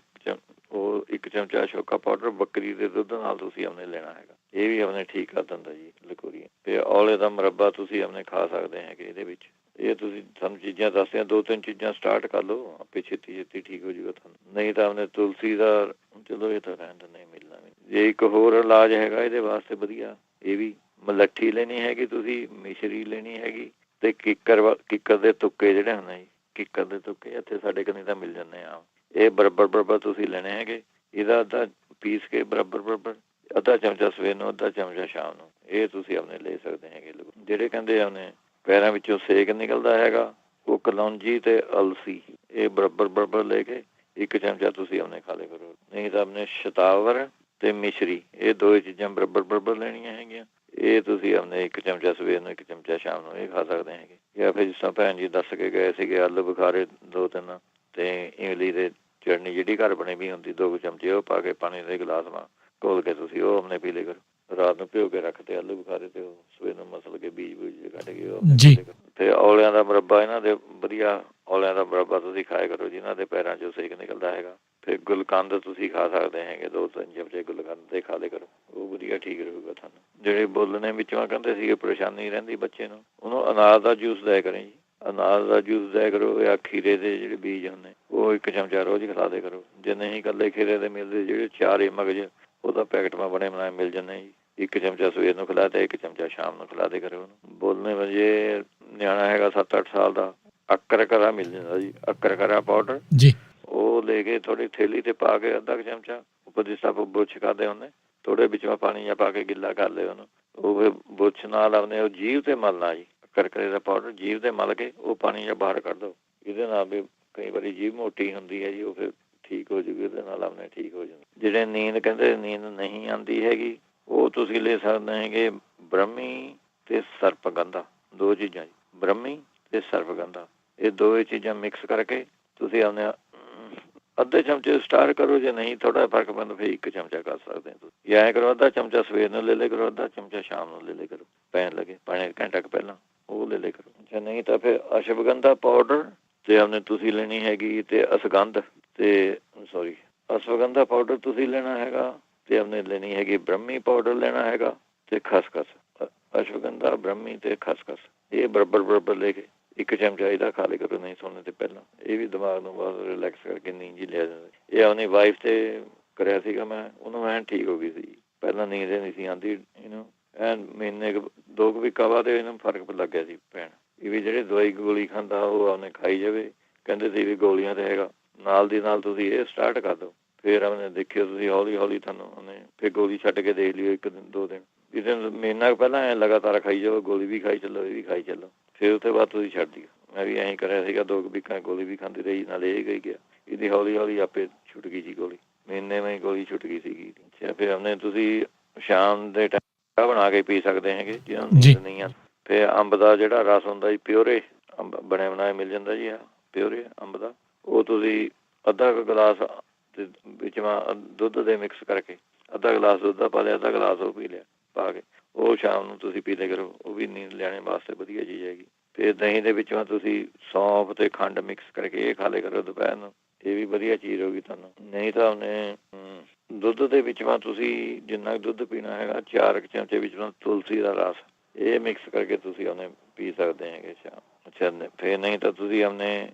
1 ਚਮਚਾ ਅਸ਼ੋਕਾ ਪਾਊਡਰ ਬੱਕਰੀ ਦੇ ਦੁੱਧ ਨਾਲ ਤੁਸੀਂ ਆਪਣੇ ਲੈਣਾ ਹੈਗਾ, ਇਹ ਵੀ ਆਪਣੇ ਠੀਕ ਕਰ ਦਿੰਦਾ ਜੀ ਲਗੋਰੀਆ। ਅਤੇ ਔਲੇ ਦਾ ਮੁਰੱਬਾ ਤੁਸੀਂ ਆਪਣੇ ਖਾ ਸਕਦੇ ਹੈਗੇ ਇਹਦੇ ਵਿੱਚ। ਇਹ ਤੁਸੀਂ ਸਾਨੂੰ ਚੀਜ਼ਾਂ ਦੱਸਦੇ 2-3 ਚੀਜ਼ਾਂ ਸਟਾਰਟ ਕਰ ਲਓ, ਆਪੇ ਛੇਤੀ ਠੀਕ ਹੋ ਜੂਗਾ ਤੁਹਾਨੂੰ। ਨਹੀਂ ਤਾਂ ਆਪਣੇ ਤੁਲਸੀ ਦਾ, ਚਲੋ ਇਹ ਤਾਂ ਰਹਿਣ ਦਿੰਦੇ, ਮਿਲਣਾ ਵੀ। ਜੇ ਇੱਕ ਹੋਰ ਇਲਾਜ ਹੈਗਾ ਇਹਦੇ ਵਾਸਤੇ ਵਧੀਆ, ਇਹ ਵੀ ਮਲੱਠੀ ਲੈਣੀ ਹੈਗੀ, ਤੁਸੀਂ ਮਿਸ਼ਰੀ ਲੈਣੀ ਹੈਗੀ, ਤੇ ਕਿੱਕਰ ਦੇ ਤੁੱਕੇ ਜਿਹੜੇ ਹੁੰਦੇ ਜੀ, ਕਿੱਕਰ ਦੇ ਤੁੱਕੇ ਇੱਥੇ ਸਾਡੇ ਕਨੀ ਤਾਂ ਮਿਲ ਜਾਂਦੇ ਆ। ਇਹ ਬਰਾਬਰ ਤੁਸੀਂ ਲੈਣੇ ਹੈਗੇ। ਇਹਦਾ ਅੱਧਾ ਪੀਸ ਕੇ ਬਰਾਬਰ ਅੱਧਾ ਚਮਚਾ ਸਵੇਰ ਨੂੰ, ਅੱਧਾ ਚਮਚਾ ਸ਼ਾਮ ਨੂੰ, ਇਹ ਤੁਸੀਂ ਆਪਣੇ ਲੈ ਸਕਦੇ ਹੈਗੇ। ਜਿਹੜੇ ਕਹਿੰਦੇ ਆਪਣੇ ਪੈਰਾਂ ਵਿੱਚੋਂ ਸੇਕ ਨਿਕਲਦਾ ਹੈਗਾ, ਉਹ ਕਲੌਂਜੀ ਤੇ ਅਲਸੀ ਇਹ ਬਰਾਬਰ ਲੈ ਕੇ 1 ਚਮਚਾ ਤੁਸੀਂ ਆਪਣੇ ਖਾ ਲਿਆ ਕਰੋ। ਨਹੀਂ ਤਾਂ ਆਪਣੇ ਸ਼ਤਾਵਰ ਤੇ ਮਿਸ਼ਰੀ ਇਹ 2 ਚੀਜ਼ਾਂ ਬਰਾਬਰ ਲੈਣੀਆਂ ਹੈਗੀਆਂ। ਇਹ ਤੁਸੀਂ ਆਪਣੇ 1 ਚਮਚਾ ਸਵੇਰ ਨੂੰ, 1 ਚਮਚਾ ਸ਼ਾਮ ਨੂੰ ਇਹ ਖਾ ਸਕਦੇ ਹੈਗੇ। ਜਾਂ ਫਿਰ ਜਿਸ ਤਰ੍ਹਾਂ ਭੈਣ ਜੀ ਦੱਸ ਕੇ ਗਏ ਸੀਗੇ, ਆਲੂ ਬੁਖਾਰੇ 2-3 ਤੇ ਇਮਲੀ ਦੇ ਚਟਨੀ ਜਿਹੜੀ ਘਰ ਬਣੀ ਵੀ ਹੁੰਦੀ 2 ਚਮਚੇ ਉਹ ਪਾ ਕੇ ਪਾਣੀ ਦੇ ਗਲਾਸ ਨਾਲ ਘੋਲ ਕੇ ਤੁਸੀਂ ਉਹ ਆਪਣੇ ਪੀ ਲਿਆ ਕਰੋ। ਰਾਤ ਨੂੰ ਭਿਓ ਕੇ ਰੱਖਦੇ ਆਲੂ ਬੁਖਾਰੇ ਤੇ ਉਹ ਸਵੇਰ ਨੂੰ ਮਸਲ ਕੇ ਬੀਜ ਕੱਢ ਕੇ ਉਹ ਆਪਣੇ ਪੀ ਲਿਆ ਕਰੋ। ਤੇ ਔਲਿਆਂ ਦਾ ਮੁਰੱਬਾ, ਇਹਨਾਂ ਦੇ ਵਧੀਆ ਔਲਿਆਂ ਦਾ ਮੁਰੱਬਾ ਤੁਸੀਂ ਖਾਇਆ ਕਰੋ ਜਿਨ੍ਹਾਂ ਦੇ ਪੈਰਾਂ 'ਚੋਂ ਸੇਕ ਨਿਕਲਦਾ ਹੈਗਾ। ਫਿਰ ਗੁਲਕੰਦ ਤੁਸੀਂ ਖਾ ਸਕਦੇ ਹੈਗੇ, 2-3 ਚਮਚੇ ਗੁਲਕੰਦ ਦੇ ਖਾ ਲਿਆ ਕਰੋ, ਉਹ ਵਧੀਆ ਠੀਕ ਰਹੂਗਾ ਤੁਹਾਨੂੰ। ਜਿਹੜੇ ਬੋਲਣੇ ਵਿੱਚੋਂ ਕਹਿੰਦੇ ਸੀਗੇ ਪਰੇਸ਼ਾਨੀ ਰਹਿੰਦੀ ਬੱਚੇ ਨੂੰ, ਉਹਨੂੰ ਅਨਾਰ ਦਾ ਜੂਸ ਦਿਆ ਕਰੇ ਜੀ, ਅਨਾਰ ਦਾ ਜੂਸ ਦਿਆ ਕਰੋ। ਜਾਂ ਖੀਰੇ ਦੇ ਜਿਹੜੇ ਬੀਜ ਹੁੰਦੇ ਉਹ 1 ਚਮਚਾ ਰੋਜ਼ ਖਿਲਾ ਦਿਆ ਕਰੋ। ਜੇ ਨਹੀਂ ਇਕੱਲੇ ਖੀਰੇ ਦੇ ਮਿਲਦੇ, ਜਿਹੜੇ 4 ਮਗਜ਼ ਉਹਦਾ ਪੈਕਟ ਮੈਂ ਬਣਾਏ ਮਿਲ ਜਾਂਦੇ ਜੀ, 1 ਚਮਚਾ ਸਵੇਰ ਨੂੰ ਖਿਲਾ ਦੇ, 1 ਚਮਚਾ ਸ਼ਾਮ ਨੂੰ ਖਿਲਾ ਦੇ ਕਰੋ ਉਹਨੂੰ। ਬੋਲਣੇ ਵਜੇ ਨਿਆਣਾ ਹੈਗਾ 7-8 ਸਾਲ ਦਾ, ਅਕਰਕਰਾ ਮਿਲ ਜਾਂਦਾ ਜੀ, ਅਕਰਕਰਾ ਪਾਊਡਰ ਜੀ, ਉਹ ਲੈ ਕੇ ਥੋੜੀ ਥੈਲੀ ਤੇ ਪਾ ਕੇ ਅੱਧਾ ਚਮਚਾ ਉੱਪਰ ਜਿਸ ਤਰ੍ਹਾਂ ਬੁਰਸ਼ ਕਰਦੇ ਹੁੰਦੇ, ਥੋੜੇ ਵਿੱਚੋਂ ਪਾਣੀ ਜਾਂ ਪਾ ਕੇ ਗਿੱਲਾ ਕਰ ਲਿਓ ਉਹਨੂੰ। ਉਹ ਫਿਰ ਬੁਰਸ਼ ਨਾਲ ਆਪਣੇ ਉਹ ਜੀਭ ਤੇ ਮਲਣਾ ਜੀ, ਕਰਕਰੇ ਦਾ ਪਾਊਡਰ ਜੀਭ ਤੇ ਮਲ ਕੇ ਉਹ ਪਾਣੀ ਜਾਂ ਬਾਹਰ ਕੱਢ ਦਿਓ। ਇਹਦੇ ਨਾਲ ਵੀ ਕਈ ਵਾਰੀ ਜੀਭ ਮੋਟੀ ਹੁੰਦੀ ਹੈ ਜੀ, ਉਹ ਫਿਰ ਠੀਕ ਹੋ ਜੂਗੀ, ਉਹਦੇ ਨਾਲ ਆਪਣੇ ਠੀਕ ਹੋ ਜਾਂਦਾ। ਜਿਹੜੇ ਨੀਂਦ ਕਹਿੰਦੇ ਨੀਂਦ ਨਹੀਂ ਆਉਂਦੀ ਹੈਗੀ, ਉਹ ਤੁਸੀਂ ਲੈ ਸਕਦੇ ਹੈਗੇ ਬ੍ਰਹਮੀ ਤੇ ਸਰਪਗੰਧਾ, 2 ਚੀਜ਼ਾਂ ਜੀ, ਬ੍ਰਹਮੀ ਤੇ ਸਰਪਗੰਧਾ ਇਹ 2 ਚੀਜ਼ਾਂ ਮਿਕਸ ਕਰਕੇ ਤੁਸੀਂ ਆਪਣੇ ਅੱਧੇ ਚਮਚੇ ਸਟਾਰਟ ਕਰੋ। ਜੇ ਨਹੀਂ ਥੋੜਾ ਫਰਕ ਪੈਂਦਾ ਫਿਰ 1 ਚਮਚਾ ਕਰ ਸਕਦੇ ਹੋ ਤੁਸੀਂ। ਜਾਂ ਐਂ ਕਰੋ ਅੱਧਾ ਚਮਚਾ ਸਵੇਰ ਨੂੰ ਲੈ ਲਿਆ ਕਰੋ, ਅੱਧਾ ਚਮਚਾ ਸ਼ਾਮ ਨੂੰ ਲੈ ਲਿਆ ਕਰੋ, ਪੈਣ ਲੱਗੇ ਪਾਣੀ ਘੰਟਾ ਕੁ ਪਹਿਲਾਂ ਉਹ ਲੈ ਲਿਆ ਕਰੋ। ਜੇ ਨਹੀਂ ਤਾਂ ਫਿਰ ਅਸ਼ਵਗੰਧਾ ਪਾਊਡਰ ਤੇ ਆਪਣੇ ਤੁਸੀਂ ਲੈਣੀ ਹੈਗੀ, ਤੇ ਅਸ਼ਵਗੰਧਾ ਪਾਊਡਰ ਤੁਸੀਂ ਲੈਣਾ ਹੈਗਾ, ਤੇ ਆਪਣੇ ਲੈਣੀ ਹੈਗੀ ਬ੍ਰਹਮੀ ਪਾਊਡਰ ਲੈਣਾ ਹੈਗਾ, ਤੇ ਖਸਖਸ। ਅਸ਼ਵਗੰਧਾ, ਬ੍ਰਹਮੀ ਤੇ ਖਸਖਸ ਇਹ ਬਰਾਬਰ ਲੈ ਕੇ 1 ਚਮਚਾ ਇਹਦਾ ਖਾ ਲਿਆ ਕਰੋ ਨਹੀਂ ਸੌਣੇ ਤੇ ਪਹਿਲਾਂ। ਇਹ ਵੀ ਦਿਮਾਗ ਨੂੰ ਬਹੁਤ ਰਿਲੈਕਸ ਕਰਕੇ ਨੀਂਦ ਜੀ ਲਿਆ ਜਾਂਦਾ। ਇਹ ਆਪਣੀ ਵਾਈਫ ਤੇ ਕਰਿਆ ਸੀਗਾ ਮੈਂ, ਉਹਨੂੰ ਐਨ ਠੀਕ ਹੋ ਗਈ ਸੀ। ਪਹਿਲਾਂ ਨੀਂਦ ਨਹੀਂ ਸੀ ਆਉਂਦੀ ਇਹਨੂੰ, ਐਨ ਮਹੀਨੇ 2 ਵੀਕਾਂ ਬਾਅਦ ਇਹਨੂੰ ਫਰਕ ਲੱਗ ਗਿਆ ਸੀ ਪੈਣ। ਇਹ ਵੀ ਜਿਹੜੇ ਦਵਾਈ ਗੋਲੀ ਖਾਂਦਾ ਉਹ ਆਪਨੇ ਖਾਈ ਜਾਵੇ, ਕਹਿੰਦੇ ਸੀ ਵੀ ਗੋਲੀਆਂ ਤੇ ਹੈਗਾ, ਨਾਲ ਦੀ ਨਾਲ ਤੁਸੀਂ ਇਹ ਸਟਾਰਟ ਕਰ ਦਿਓ। ਫਿਰ ਆਪਨੇ ਦੇਖਿਓ ਤੁਸੀਂ ਹੌਲੀ ਤੁਹਾਨੂੰ ਉਹਨੇ ਫਿਰ ਗੋਲੀ ਛੱਡ ਕੇ ਦੇਖ ਲਿਓ 1 ਦਿਨ 2 ਦਿਨ, ਇਹਦੇ ਮਹੀਨਾ ਪਹਿਲਾਂ ਐਂ ਲਗਾਤਾਰ ਖਾਈ ਜਾਓ, ਗੋਲੀ ਵੀ ਖਾਈ ਚੱਲੋ, ਇਹ ਵੀ ਖਾਈ ਚੱਲੋ, ਫਿਰ ਉਹ ਤੋਂ ਬਾਅਦ ਤੁਸੀਂ ਛੱਡ ਦਿਓ। ਮੈਂ ਵੀ ਐਂ ਕਰਿਆ ਸੀਗਾ, 2 ਵੀਕਾਂ ਗੋਲੀ ਵੀ ਖਾਂਦੀ ਰਹੀ, ਨਾਲ ਇਹ ਗਈ ਗਿਆ। ਇਹਦੀ ਹੌਲੀ ਆਪੇ ਛੁੱਟ ਗਈ ਜੀ ਗੋਲੀ, ਮਹੀਨੇ ਵਿੱਚ ਗੋਲੀ ਛੁੱਟ ਗਈ ਸੀਗੀ। ਅੱਛਾ, ਫਿਰ ਆਪਨੇ ਤੁਸੀਂ ਸ਼ਾਮ ਦੇ ਟਾਈਮ ਬਣਾ ਕੇ ਪੀ ਸਕਦੇ ਹੈਗੇ ਜਿਹਨਾਂ ਨੂੰ ਨੀਂਦ ਨਹੀਂ ਆ। ਫਿਰ ਅੰਬ ਦਾ ਜਿਹੜਾ ਰਸ ਹੁੰਦਾ ਜੀ, ਪਿਓਰੇ ਅੰਬ ਬਣਿਆ ਬਣਾਇਆ ਮਿਲ ਜਾਂਦਾ ਜੀ, ਪਿਓਰੇ ਅੰਬ ਦਾ, ਉਹ ਤੁਸੀਂ ਅੱਧਾ ਕੁ ਗਲਾਸ ਤੇ ਵਿੱਚ ਦੁੱਧ ਦੇ ਮਿਕਸ ਕਰਕੇ ਅੱਧਾ ਗਲਾਸ ਦੁੱਧ ਦਾ ਪਾ ਲਿਆ, ਅੱਧਾ ਗਲਾਸ ਉਹ ਪੀ ਲਿਆ ਪਾ ਕੇ, ਉਹ ਸ਼ਾਮ ਨੂੰ ਤੁਸੀਂ ਪੀ ਲਿਆ ਕਰੋ, ਉਹ ਵੀ ਨੀਂਦ ਲੈਣੇ ਵਾਸਤੇ ਵਧੀਆ ਚੀਜ਼ ਹੈਗੀ। ਫਿਰ ਦਹੀਂ ਦੇ ਵਿੱਚ ਤੁਸੀਂ ਸੌਂਫ ਤੇ ਖੰਡ ਮਿਕਸ ਕਰਕੇ ਇਹ ਖਾ ਲਿਆ ਕਰੋ ਦੁਪਹਿਰ ਨੂੰ, ਇਹ ਵੀ ਵਧੀਆ ਚੀਜ਼ ਹੋਗੀ ਤੁਹਾਨੂੰ। ਨਹੀਂ ਤਾਂ ਉਹਨੇ ਦੁੱਧ ਦੇ ਵਿੱਚ ਤੁਸੀਂ ਜਿੰਨਾ ਦੁੱਧ ਪੀਣਾ ਹੈਗਾ 4 ਚਮਚੇ ਵਿੱਚ ਤੁਲਸੀ ਦਾ ਰਸ ਇਹ ਮਿਕਸ ਕਰਕੇ ਤੁਸੀਂ ਉਹਨੇ ਪੀ ਸਕਦੇ ਹੈਗੇ ਸ਼ਾਮ। ਅੱਛਾ, ਫਿਰ ਨਹੀਂ ਤਾਂ ਤੁਸੀਂ ਆਪਣੇ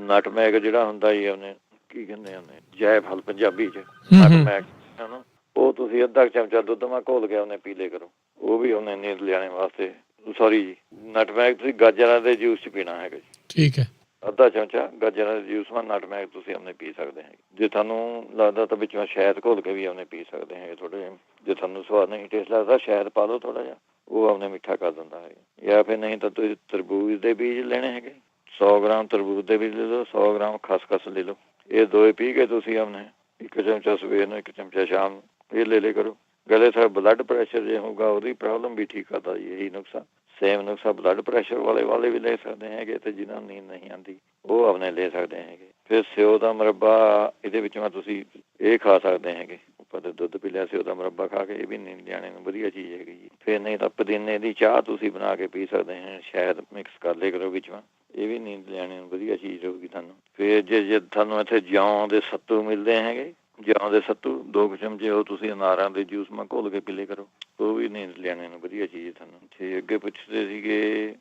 ਨਟਮੈਗ ਜਿਹੜਾ ਹੁੰਦਾ ਜੀ, ਉਹਨੇ ਕੀ ਕਹਿੰਦੇ ਉਹਨੇ ਜਾਇਫਲ ਪੰਜਾਬੀ 'ਚ ਨਟਮੈਗ ਹੈ ਨਾ, ਉਹ ਤੁਸੀਂ ਅੱਧਾ ਚਮਚਾ ਦੁੱਧ ਮਾ ਘੋਲ ਕੇ ਉਹਨੇ ਪੀ ਲਿਆ ਕਰੋ, ਉਹ ਵੀ ਉਹਨੇ ਨੀਂਦ ਲਿਆਣੇ ਵਾਸਤੇ। ਸੌਰੀ ਜੀ, ਨਟਮੈਗ ਤੁਸੀਂ ਗਾਜਰਾਂ ਦੇ ਜੂਸ 'ਚ ਪੀਣਾ ਹੈਗਾ ਜੀ, ਠੀਕ ਹੈ, ਅੱਧਾ ਚਮਚਾ ਗਾਜਰਾਂ ਦੇ ਜੂਸ ਮਾ ਨਟਮੈਗ ਤੁਸੀਂ ਉਹਨੇ ਪੀ ਸਕਦੇ ਹੈਗੇ। ਜੇ ਤੁਹਾਨੂੰ ਲੱਗਦਾ ਤਾਂ ਵਿੱਚ ਸ਼ਹਿਦ ਘੋਲ ਕੇ ਵੀ ਉਹਨੇ ਪੀ ਸਕਦੇ ਹੈਗੇ ਥੋੜ੍ਹੇ ਜਿਹੇ, ਜੇ ਤੁਹਾਨੂੰ ਸਵਾਦ ਨਹੀਂ ਟੇਸਟ ਲੱਗਦਾ ਸ਼ਹਿਦ ਪਾ ਲਓ ਥੋੜ੍ਹਾ ਜਿਹਾ, ਉਹ ਆਪਣੇ ਮਿੱਠਾ ਕਰ ਦਿੰਦਾ ਹੈ। ਜਾਂ ਫਿਰ ਨਹੀਂ ਤਾਂ ਤੁਸੀਂ ਤਰਬੂਜ ਦੇ ਬੀਜ ਲੈਣੇ ਹੈਗੇ, 100 ਗ੍ਰਾਮ ਤਰਬੂਜ ਦੇ ਬੀਜ ਲੈ ਲਓ, 100 ਗ੍ਰਾਮ ਖਸਖਸ ਲੈ ਲਓ, ਇਹ 2 ਪੀ ਕੇ ਤੁਸੀਂ ਆਪਣੇ 1 ਚਮਚਾ ਸਵੇਰ ਨੂੰ, 1 ਚਮਚਾ ਸ਼ਾਮ ਨੂੰ ਇਹ ਲੈ ਲਿਆ ਕਰੋ। ਗਲੇ ਥੋੜਾ ਬਲੱਡ ਪ੍ਰੈਸ਼ਰ ਜੇ ਹੋਊਗਾ ਉਹਦੀ ਪ੍ਰੋਬਲਮ ਵੀ ਠੀਕ ਕਰਦਾ ਜੀ ਇਹੀ ਨੁਕਸਾ। ਸੇਮ ਨੁਕਸਾ ਬਲੱਡ ਪ੍ਰੈਸ਼ਰ ਵਾਲੇ ਵੀ ਲੈ ਸਕਦੇ ਹੈਗੇ, ਤੇ ਜਿਹਨਾਂ ਨੂੰ ਨੀਂਦ ਨਹੀਂ ਆਉਂਦੀ ਉਹ ਆਪਣੇ ਲੈ ਸਕਦੇ ਹੈਗੇ। ਫਿਰ ਸਿਓ ਦਾ ਮੁਰੱਬਾ ਇਹਦੇ ਵਿੱਚ ਤੁਸੀਂ ਇਹ ਖਾ ਸਕਦੇ ਹੈਗੇ, ਉੱਪਰ ਤੇ ਦੁੱਧ ਪੀ ਲਿਆ, ਸਿਓ ਦਾ ਮੁਰੱਬਾ ਖਾ ਕੇ, ਇਹ ਵੀ ਨੀਂਦ ਲਿਆਣੇ ਨੂੰ ਵਧੀਆ ਚੀਜ਼ ਹੈਗੀ ਜੀ। ਫਿਰ ਨਹੀਂ ਤਾਂ ਪੁਦੀਨੇ ਦੀ ਚਾਹ ਤੁਸੀਂ ਬਣਾ ਕੇ ਪੀ ਸਕਦੇ ਹੈ, ਸ਼ਾਇਦ ਮਿਕਸ ਕਰ ਲਿਆ ਕਰੋ ਵਿੱਚ, ਇਹ ਵੀ ਨੀਂਦ ਲਿਆਣੇ ਨੂੰ ਵਧੀਆ ਚੀਜ਼ ਹੋਊਗੀ ਤੁਹਾਨੂੰ। ਫਿਰ ਜੇ ਤੁਹਾਨੂੰ ਇੱਥੇ ਜੌਂ ਦੇ ਸੱਤੂ ਮਿਲਦੇ ਹੈਗੇ, ਜੌਂ ਦੇ ਸੱਤੂ 2 ਚਮਚੇ ਉਹ ਤੁਸੀਂ ਅਨਾਰਾਂ ਦੇ ਜੂਸ ਮਾ ਘੋਲ ਕੇ ਪੀ ਲਿਆ ਕਰੋ, ਉਹ ਵੀ ਨੀਂਦ ਲਿਆਣੇ ਨੂੰ ਵਧੀਆ ਚੀਜ਼ ਤੁਹਾਨੂੰ। ਤੇ ਅੱਗੇ ਪੁੱਛਦੇ ਸੀਗੇ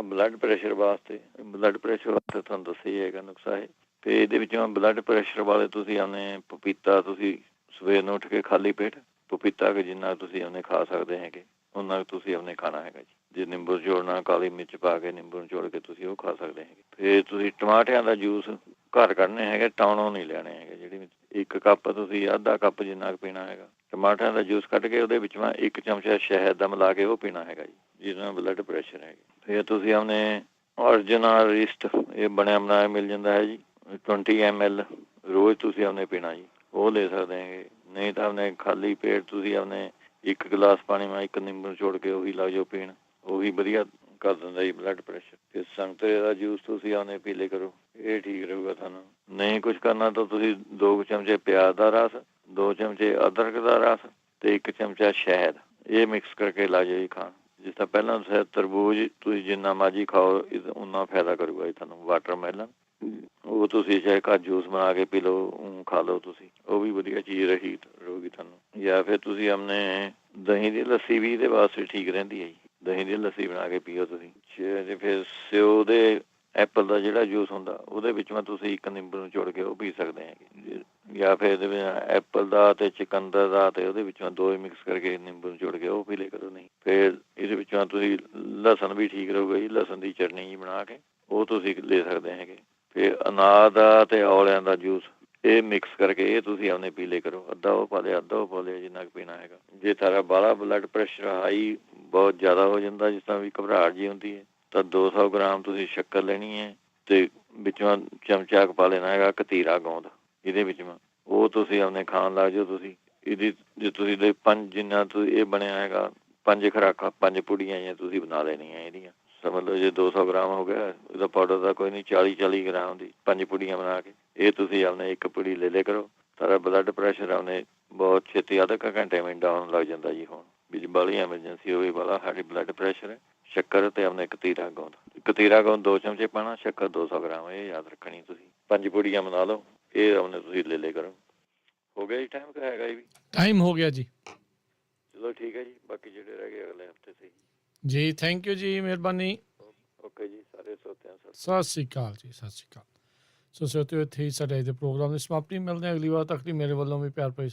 ਬਲੱਡ ਪ੍ਰੈਸ਼ਰ ਵਾਸਤੇ, ਬਲੱਡ ਪ੍ਰੈਸ਼ਰ ਵਾਸਤੇ ਤੁਹਾਨੂੰ ਦੱਸਿਆ ਹੀ ਹੈਗਾ ਨੁਕਸਾ ਹੈ। ਤੇ ਇਹਦੇ ਵਿੱਚੋਂ ਬਲੱਡ ਪ੍ਰੈਸ਼ਰ ਵਾਲੇ ਤੁਸੀਂ ਆਪਣੇ ਪਪੀਤਾ ਤੁਸੀਂ ਸਵੇਰ ਨੂੰ ਉੱਠ ਕੇ ਖਾਲੀ ਪੇਟ ਪਪੀਤਾ ਕਿ ਜਿੰਨਾ ਤੁਸੀਂ ਉਹਨੇ ਖਾ ਸਕਦੇ ਹੈਗੇ ਉਹਨਾਂ ਕੁ ਤੁਸੀਂ ਉਹਨੇ ਖਾਣਾ ਹੈਗਾ ਜੀ। ਜੇ ਨਿੰਬੂ ਨਿਚੋੜਨਾ, ਕਾਲੀ ਮਿਰਚ ਪਾ ਕੇ ਨਿੰਬੂ ਨਿਚੋੜ ਕੇ ਤੁਸੀਂ ਉਹ ਖਾ ਸਕਦੇ ਹੈਗੇ। ਫਿਰ ਤੁਸੀਂ ਟਮਾਟਿਆਂ ਦਾ ਜੂਸ ਘਰ ਕੱਢਣੇ ਹੈਗੇ, ਟਾਉਣੋਂ ਨਹੀਂ ਲੈਣੇ ਹੈਗੇ। ਜਿਹੜੀ 1 ਕੱਪ ਤੁਸੀਂ ਅੱਧਾ ਕੱਪ ਜਿੰਨਾ ਕੁ ਪੀਣਾ ਹੈਗਾ। ਟਮਾਟਰਾਂ ਦਾ ਜੂਸ ਕੱਢ ਕੇ ਉਹਦੇ ਵਿੱਚ 1 ਚਮਚਾ ਸ਼ਹਿਦ ਦਾ ਮਿਲਾ ਕੇ ਉਹ ਪੀਣਾ ਹੈਗਾ ਜੀ, ਜਿਹਦੇ ਨਾਲ ਬਲੱਡ ਪ੍ਰੈਸ਼ਰ ਹੈਗਾ। ਫਿਰ ਤੁਸੀਂ ਆਪਣੇ ਅਰਜਨਾ ਰਿਸਟ ਇਹ ਬਣਿਆ ਬਣਾਇਆ ਮਿਲ ਜਾਂਦਾ ਹੈ ਜੀ, 20 ml ਰੋਜ਼ ਤੁਸੀਂ ਉਹਨੇ ਪੀਣਾ ਜੀ, ਉਹ ਲੈ ਸਕਦੇ ਹੈਗੇ। ਨਹੀਂ ਤਾਂ ਆਪਣੇ ਖਾਲੀ ਪੇਟ ਤੁਸੀਂ ਆਪਣੇ 1 ਗਲਾਸ ਪਾਣੀ ਮੈਂ 1 ਨਿੰਬੂ ਨਿਚੋੜ ਕੇ ਉਹੀ ਲੱਗ ਜਾਓ ਪੀਣ, ਉਹੀ ਵਧੀਆ ਕਰ ਦਿੰਦਾ ਜੀ ਬਲੱਡ ਪ੍ਰੈਸ਼ਰ। ਤੇ ਸੰਤਰੇ ਦਾ ਜੂਸ ਤੁਸੀਂ ਉਹਨੇ ਪੀ ਲਿਆ ਕਰੋ, ਇਹ ਠੀਕ ਰਹੂਗਾ ਤੁਹਾਨੂੰ। ਨਹੀਂ ਕੁਝ ਕਰਨਾ ਤਾਂ ਤੁਸੀਂ 2 ਚਮਚੇ ਪਿਆਜ਼ ਦਾ ਰਸ, 2 ਚਮਚੇ ਅਦਰਕ ਦਾ ਰਸ ਤੇ 1 ਚਮਚਾ ਸ਼ਹਿਦ, ਇਹ ਮਿਕਸ ਕਰਕੇ ਲਾ ਜਾਓ ਜੀ ਖਾਣ। ਜਿਸ ਤਰ੍ਹਾਂ ਪਹਿਲਾਂ ਤਰਬੂਜ ਤੁਸੀਂ ਜਿੰਨਾ ਮਰਜ਼ੀ ਖਾਓ ਉਨਾ ਫਾਇਦਾ ਕਰੂਗਾ ਜੀ ਤੁਹਾਨੂੰ। ਵਾਟਰਮੈਲਨ ਉਹ ਤੁਸੀਂ ਚਾਹੇ ਘਰ ਜੂਸ ਬਣਾ ਕੇ ਪੀ ਲਓ, ਖਾ ਲਓ ਤੁਸੀਂ, ਉਹ ਵੀ ਵਧੀਆ ਚੀਜ਼ ਰਹੂਗੀ ਤੁਹਾਨੂੰ। ਜਾਂ ਫਿਰ ਤੁਸੀਂ ਆਪਣੇ ਦਹੀਂ ਦੀ ਲੱਸੀ ਵੀ ਇਹਦੇ ਵਾਸਤੇ ਠੀਕ ਰਹਿੰਦੀ ਹੈ ਜੀ, ਦਹੀਂ ਦੀ ਲੱਸੀ ਬਣਾ ਕੇ ਪੀਓ ਤੁਸੀਂ। ਫਿਰ ਸਿਓ ਦੇ ਐਪਲ ਦਾ ਜਿਹੜਾ ਜੂਸ ਹੁੰਦਾ ਉਹਦੇ ਵਿੱਚ ਤੁਸੀਂ 1 ਨਿੰਬੂ ਨਿਚੋੜ ਕੇ ਉਹ ਪੀ ਸਕਦੇ ਹੈਗੇ। ਜਾਂ ਫਿਰ ਇਹਦੇ ਵਿੱਚ ਐਪਲ ਦਾ ਅਤੇ ਚੁਕੰਦਰ ਦਾ ਅਤੇ ਉਹਦੇ ਵਿੱਚੋਂ 2 ਮਿਕਸ ਕਰਕੇ ਨਿੰਬੂ ਨਿਚੋੜ ਕੇ ਉਹ ਪੀ ਲਿਆ ਕਰੋ। ਨਹੀਂ ਫਿਰ ਇਹਦੇ ਵਿੱਚੋਂ ਤੁਸੀਂ ਲਸਣ ਵੀ ਠੀਕ ਰਹੂਗਾ ਜੀ, ਲਸਣ ਦੀ ਚਟਨੀ ਜੀ ਬਣਾ ਕੇ ਉਹ ਤੁਸੀਂ ਲੈ ਸਕਦੇ ਹੈਗੇ। ਫਿਰ ਅਨਾਰ ਦਾ ਅਤੇ ਔਲਿਆਂ ਦਾ ਜੂਸ ਇਹ ਮਿਕਸ ਕਰਕੇ ਇਹ ਤੁਸੀਂ ਆਪਣੇ ਪੀ ਲਿਆ ਕਰੋ। ਅੱਧਾ ਉਹ ਪਾ ਲਿਆ, ਅੱਧਾ ਉਹ ਪਾ ਲਿਆ, ਜਿੰਨਾ ਕੁ ਪੀਣਾ ਹੈਗਾ। ਜੇ ਤੁਹਾਡਾ ਬਾਹਲਾ ਬਲੱਡ ਪ੍ਰੈਸ਼ਰ ਹਾਈ ਬਹੁਤ ਜ਼ਿਆਦਾ ਹੋ ਜਾਂਦਾ, ਜਿਸ ਤਰ੍ਹਾਂ ਵੀ ਘਬਰਾਹਟ ਜੀ ਹੁੰਦੀ ਹੈ, ਤਾਂ 200 ਗ੍ਰਾਮ ਤੁਸੀਂ ਸ਼ੱਕਰ ਲੈਣੀ ਹੈ ਅਤੇ ਵਿੱਚੋਂ ਚਮਚਾ ਕੁ ਪਾ ਲੈਣਾ ਹੈਗਾ ਕਤੀਰਾ ਗੋਂਦ ਇਹਦੇ ਵਿੱਚ। ਉਹ ਤੁਸੀਂ ਆਪਣੇ ਖਾਣ ਲੱਗ ਜਾਓ ਤੁਸੀਂ। ਇਹਦੀ ਜੇ ਤੁਸੀਂ ਦੇ 5 ਜਿੰਨਾ ਤੁਸੀਂ ਇਹ ਬਣਿਆ ਹੈਗਾ 5 ਖੁਰਾਕਾਂ, 5 ਪੁੜੀਆਂ ਜਾਂ ਤੁਸੀਂ ਬਣਾ ਲੈਣੀਆਂ ਇਹਦੀਆਂ। ਸਮਝ ਲਓ ਜੇ 200 ਗ੍ਰਾਮ ਹੋ ਗਿਆ, ਇਹਦਾ ਪਾਊਡਰ ਦਾ ਕੋਈ ਨਹੀਂ, 40 ਗ੍ਰਾਮ ਦੀ 5 ਪੁੜੀਆਂ ਬਣਾ ਕੇ ਇਹ ਤੁਸੀਂ ਆਪਣੇ 1 ਪੁੜੀ ਲੈ ਲਿਆ ਕਰੋ। ਸਾਰਾ ਬਲੱਡ ਪ੍ਰੈਸ਼ਰ ਆਪਣੇ ਬਹੁਤ ਛੇਤੀ ਅੱਧੇ ਕੁ ਘੰਟੇ ਵਿੱਚ ਡਾਊਨ ਲੱਗ ਜਾਂਦਾ ਜੀ। ਹੁਣ ਵੀ ਬਾਹਲੀ ਐਮਰਜੈਂਸੀ ਹੋਵੇ, ਬਾਹਲਾ ਹਾਈ ਬਲੱਡ ਪ੍ਰੈਸ਼ਰ ਹੈ, ਸ਼ੱਕਰ ਅਤੇ ਆਪਣੇ ਕਤੀਰਾ ਗੋਂਦ 2 ਚਮਚੇ ਪਾਉਣਾ, ਸ਼ੱਕਰ 200 ਗ੍ਰਾਮ, ਇਹ ਯਾਦ ਰੱਖਣੀ ਤੁਸੀਂ। 5 ਪੁੜੀਆਂ ਬਣਾ ਲਓ, ਇਹ ਆਪਣੇ ਤੁਸੀਂ ਲੈ ਲਿਆ ਕਰੋ। ਹੋ ਗਿਆ ਜੀ ਟਾਈਮ ਕਿ ਹੈਗਾ ਜੀ? ਟਾਈਮ ਹੋ ਗਿਆ ਜੀ। ਚਲੋ ਠੀਕ ਹੈ ਜੀ, ਬਾਕੀ ਜਿਹੜੇ ਰਹਿ ਗਏ ਅਗਲੇ ਹਫਤੇ ਸਹੀ ਜੀ। ਥੈਂਕ ਯੂ ਜੀ, ਮਿਹਰਬਾਨੀ। ਓਕੇ ਜੀ, ਸਾਰੇ ਸਰੋਤਿਆਂ ਸਤਿ ਸ਼੍ਰੀ ਅਕਾਲ ਜੀ, ਸਤਿ ਸ਼੍ਰੀ ਅਕਾਲ। ਸੋ ਸਰੋਤਿਓ, ਇੱਥੇ ਹੀ ਸਾਡੇ ਅੱਜ ਦੇ ਪ੍ਰੋਗਰਾਮ ਦੀ ਸਮਾਪਤੀ। ਮਿਲਦੇ ਹਾਂ ਅਗਲੀ ਵਾਰ ਤੱਕ ਲਈ ਮੇਰੇ ਵੱਲੋਂ ਵੀ ਪਿਆਰ ਭਰੀ